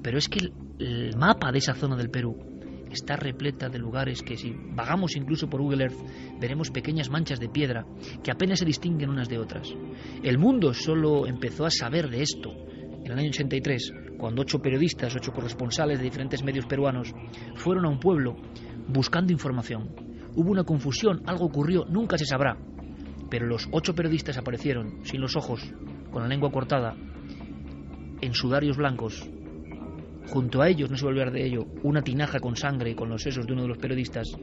Pero es que el mapa de esa zona del Perú está repleta de lugares que, si vagamos incluso por Google Earth, veremos pequeñas manchas de piedra que apenas se distinguen unas de otras. El mundo solo empezó a saber de esto en el año 83, cuando 8 periodistas, 8 corresponsales de diferentes medios peruanos fueron a un pueblo buscando información. Hubo una confusión, algo ocurrió, nunca se sabrá, pero los 8 periodistas aparecieron sin los ojos, con la lengua cortada, en sudarios blancos. Junto a ellos, no se va a olvidar de ello, una tinaja con sangre y con los sesos de uno de los periodistas.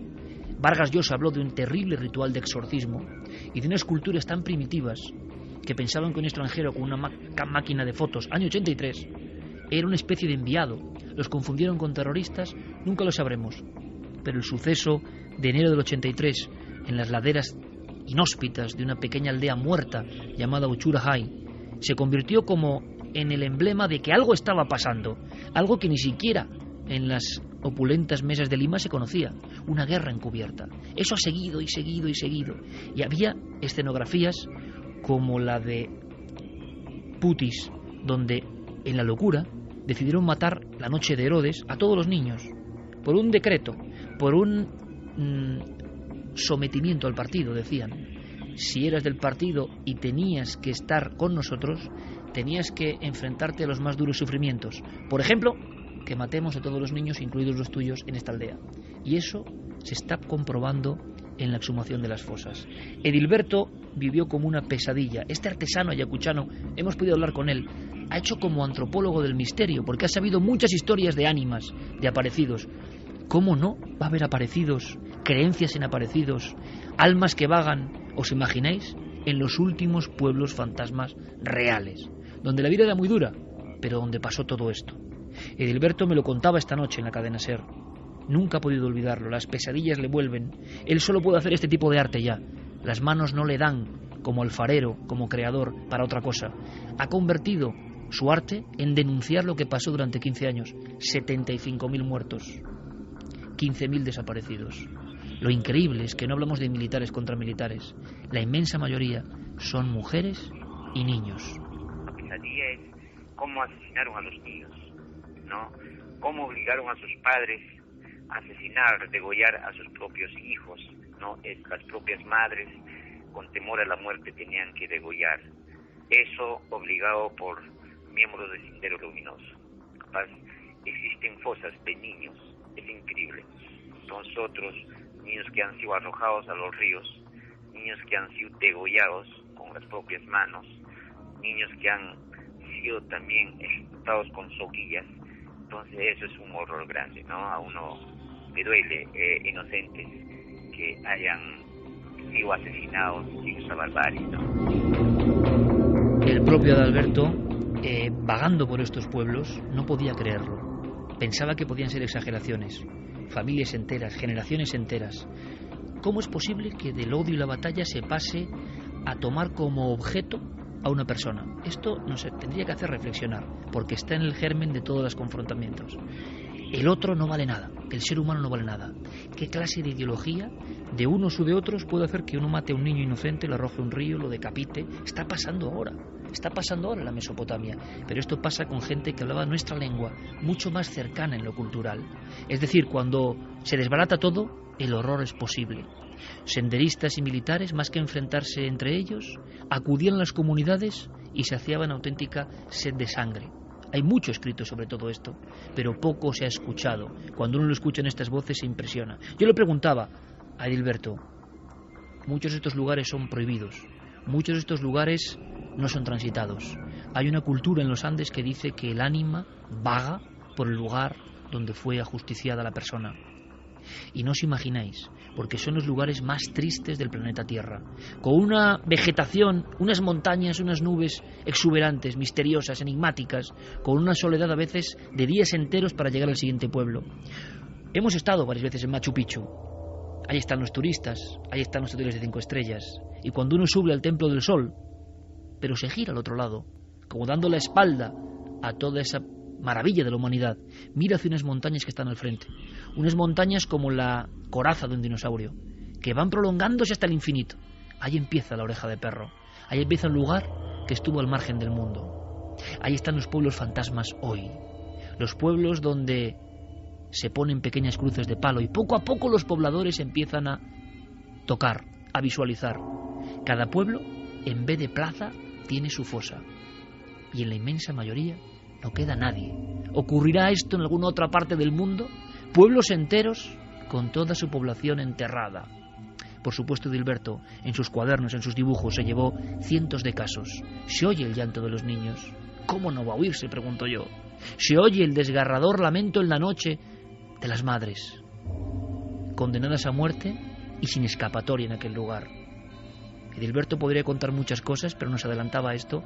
Vargas Llosa habló de un terrible ritual de exorcismo y de unas culturas tan primitivas que pensaban que un extranjero con una máquina de fotos, año 83, era una especie de enviado. Los confundieron con terroristas, nunca lo sabremos. Pero el suceso de enero del 83, en las laderas inhóspitas de una pequeña aldea muerta llamada Uchurajay, se convirtió como en el emblema de que algo estaba pasando, algo que ni siquiera en las opulentas mesas de Lima se conocía, una guerra encubierta. Eso ha seguido y seguido y seguido. Y había escenografías como la de Putis, donde en la locura decidieron matar la noche de Herodes a todos los niños, por un decreto, por un sometimiento al partido, decían. Si eras del partido y tenías que estar con nosotros, tenías que enfrentarte a los más duros sufrimientos. Por ejemplo, que matemos a todos los niños, incluidos los tuyos, en esta aldea. Y eso se está comprobando en la exhumación de las fosas. Edilberto vivió como una pesadilla. Este artesano ayacuchano, hemos podido hablar con él, ha hecho como antropólogo del misterio, porque ha sabido muchas historias de ánimas, de aparecidos. ¿Cómo no va a haber aparecidos, creencias en aparecidos, almas que vagan, os imagináis, en los últimos pueblos fantasmas reales, donde la vida era muy dura, pero donde pasó todo esto? Edilberto me lo contaba esta noche en la cadena SER. Nunca ha podido olvidarlo, las pesadillas le vuelven. Él solo puede hacer este tipo de arte ya. Las manos no le dan, como alfarero, como creador, para otra cosa. Ha convertido su arte en denunciar lo que pasó durante 15 años. 75.000 muertos, 15.000 desaparecidos. Lo increíble es que no hablamos de militares contra militares. La inmensa mayoría son mujeres y niños. La pesadilla es cómo asesinaron a los niños, ¿no? Cómo obligaron a sus padres a asesinar, degollar a sus propios hijos, ¿no? Las propias madres, con temor a la muerte, tenían que degollar. Eso obligado por miembros del Sendero Luminoso. Capaz existen fosas de niños. Es increíble. Nosotros, niños que han sido arrojados a los ríos, niños que han sido degollados con las propias manos, niños que han sido también ejecutados con soguillas. Entonces eso es un horror grande, ¿no? A uno le duele, inocentes que hayan sido asesinados sin esa barbarie, ¿no? El propio Adalberto, vagando por estos pueblos, no podía creerlo. Pensaba que podían ser exageraciones. Familias enteras, generaciones enteras. ¿Cómo es posible que del odio y la batalla se pase a tomar como objeto a una persona? Esto nos tendría que hacer reflexionar, porque está en el germen de todos los confrontamientos. El otro no vale nada, el ser humano no vale nada. ¿Qué clase de ideología de unos u de otros puede hacer que uno mate a un niño inocente, lo arroje a un río, lo decapite? Está pasando ahora en la Mesopotamia, pero esto pasa con gente que hablaba nuestra lengua, mucho más cercana en lo cultural. Es decir, cuando se desbarata todo, el horror es posible. Senderistas y militares, más que enfrentarse entre ellos, acudían a las comunidades y saciaban auténtica sed de sangre. Hay mucho escrito sobre todo esto, pero poco se ha escuchado. Cuando uno lo escucha en estas voces se impresiona. Yo le preguntaba a Edilberto, muchos de estos lugares son prohibidos, muchos de estos lugares no son transitados. Hay una cultura en los Andes que dice que el ánima vaga por el lugar donde fue ajusticiada la persona. Y no os imagináis, porque son los lugares más tristes del planeta Tierra, con una vegetación, unas montañas, unas nubes exuberantes, misteriosas, enigmáticas, con una soledad a veces de días enteros para llegar al siguiente pueblo. Hemos estado varias veces en Machu Picchu. Ahí están los turistas, ahí están los hoteles de 5 estrellas, y cuando uno sube al Templo del Sol, pero se gira al otro lado, como dando la espalda a toda esa maravilla de la humanidad, mira hacia unas montañas que están al frente, unas montañas como la coraza de un dinosaurio, que van prolongándose hasta el infinito. Ahí empieza la Oreja de Perro, ahí empieza un lugar que estuvo al margen del mundo. Ahí están los pueblos fantasmas hoy, los pueblos donde se ponen pequeñas cruces de palo y poco a poco los pobladores empiezan a tocar, a visualizar. Cada pueblo, en vez de plaza, tiene su fosa, y en la inmensa mayoría no queda nadie. ¿Ocurrirá esto en alguna otra parte del mundo? Pueblos enteros con toda su población enterrada. Por supuesto, Edilberto, en sus cuadernos, en sus dibujos, se llevó cientos de casos. Se oye el llanto de los niños. ¿Cómo no va a oírse?, pregunto yo. Se oye el desgarrador lamento en la noche de las madres, condenadas a muerte y sin escapatoria en aquel lugar. Edilberto podría contar muchas cosas, pero nos adelantaba esto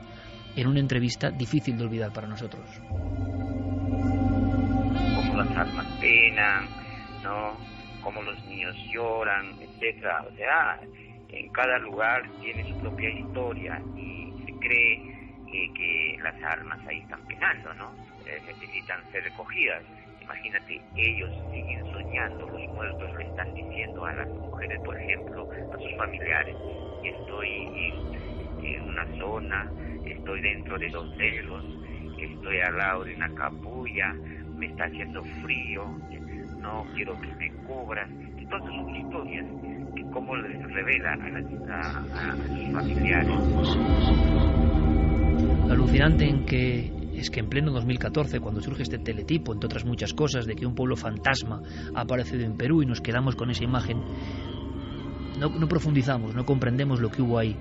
en una entrevista difícil de olvidar para nosotros. Como las almas penan, ¿no? Como los niños lloran, etcétera. O sea, en cada lugar tiene su propia historia y se cree que las almas ahí están penando, ¿no? Necesitan ser recogidas. Imagínate, ellos siguen soñando, los muertos le están diciendo a las mujeres, por ejemplo, a sus familiares, estoy en una zona, estoy dentro de 2 dedos, estoy al lado de una capulla, me está haciendo frío, no quiero que me cubras. Entonces son historias que como les revelan a sus familiares. Alucinante es que en pleno 2014, cuando surge este teletipo, entre otras muchas cosas, de que un pueblo fantasma ha aparecido en Perú y nos quedamos con esa imagen, no profundizamos, no comprendemos lo que hubo ahí.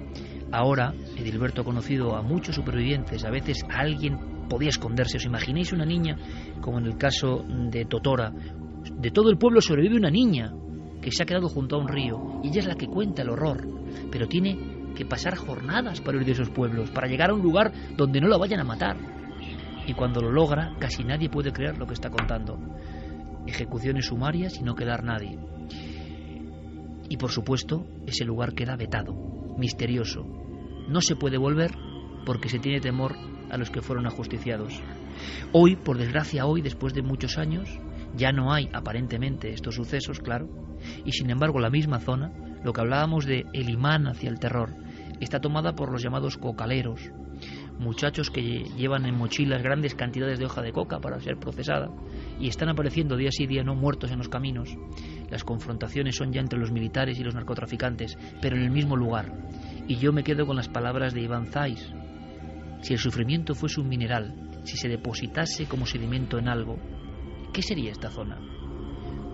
Ahora, Edilberto ha conocido a muchos supervivientes, a veces a alguien podía esconderse. ¿Os imagináis una niña, como en el caso de Totora? De todo el pueblo sobrevive una niña que se ha quedado junto a un río, y ella es la que cuenta el horror, pero tiene que pasar jornadas para huir de esos pueblos, para llegar a un lugar donde no la vayan a matar. Y cuando lo logra, casi nadie puede creer lo que está contando. Ejecuciones sumarias y no quedar nadie. Y por supuesto, ese lugar queda vetado, misterioso. No se puede volver porque se tiene temor a los que fueron ajusticiados. Hoy, por desgracia, después de muchos años, ya no hay aparentemente estos sucesos, claro, y sin embargo la misma zona, lo que hablábamos de el imán hacia el terror, está tomada por los llamados cocaleros, muchachos que llevan en mochilas grandes cantidades de hoja de coca para ser procesada, y están apareciendo día sí día no muertos en los caminos. Las confrontaciones son ya entre los militares y los narcotraficantes, pero en el mismo lugar. Y yo me quedo con las palabras de Iván Zais. Si el sufrimiento fuese un mineral, si se depositase como sedimento en algo, ¿Qué sería esta zona?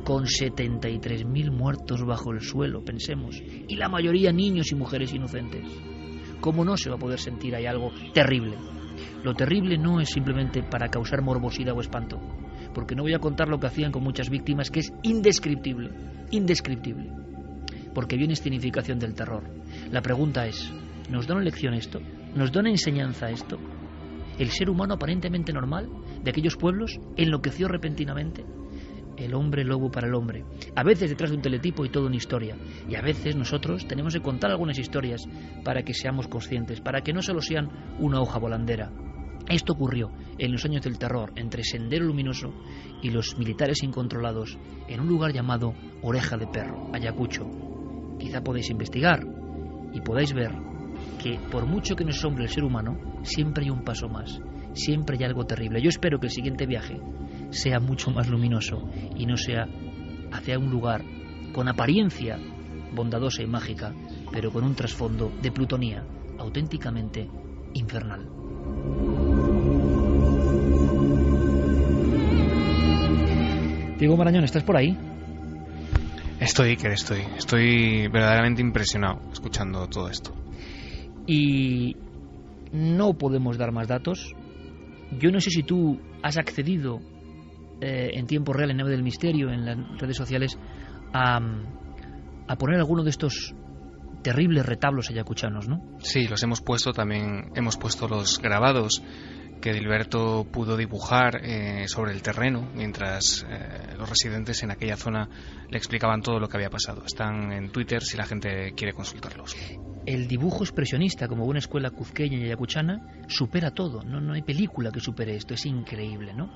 Con 73.000 muertos bajo el suelo, pensemos, y la mayoría niños y mujeres inocentes. ¿Cómo no se va a poder sentir ahí algo terrible? Lo terrible no es simplemente para causar morbosidad o espanto, porque no voy a contar lo que hacían con muchas víctimas, que es indescriptible, indescriptible, porque viene escenificación del terror. La pregunta es, ¿nos da una lección esto? ¿Nos da una enseñanza esto? ¿El ser humano aparentemente normal de aquellos pueblos enloqueció repentinamente? El hombre lobo para el hombre, a veces detrás de un teletipo y toda una historia, y a veces nosotros tenemos que contar algunas historias para que seamos conscientes, para que no solo sean una hoja volandera. Esto ocurrió en los años del terror entre Sendero Luminoso y los militares incontrolados en un lugar llamado Oreja de Perro, Ayacucho. Quizá podéis investigar y podáis ver que por mucho que nos asombre el ser humano, siempre hay un paso más, siempre hay algo terrible. Yo espero que el siguiente viaje sea mucho más luminoso y no sea hacia un lugar con apariencia bondadosa y mágica, pero con un trasfondo de plutonía auténticamente infernal. Diego Marañón, ¿estás por ahí? Estoy verdaderamente impresionado escuchando todo esto. Y no podemos dar más datos. Yo no sé si tú has accedido en tiempo real, en Nave del Misterio, en las redes sociales, a poner alguno de estos terribles retablos ayacuchanos, ¿no? Sí, los hemos puesto también, hemos puesto los grabados que Dilberto pudo dibujar sobre el terreno mientras los residentes en aquella zona le explicaban todo lo que había pasado. Están en Twitter si la gente quiere consultarlos. El dibujo expresionista, como buena escuela cuzqueña y ayacuchana, supera todo. No hay película que supere esto. Es increíble, ¿no?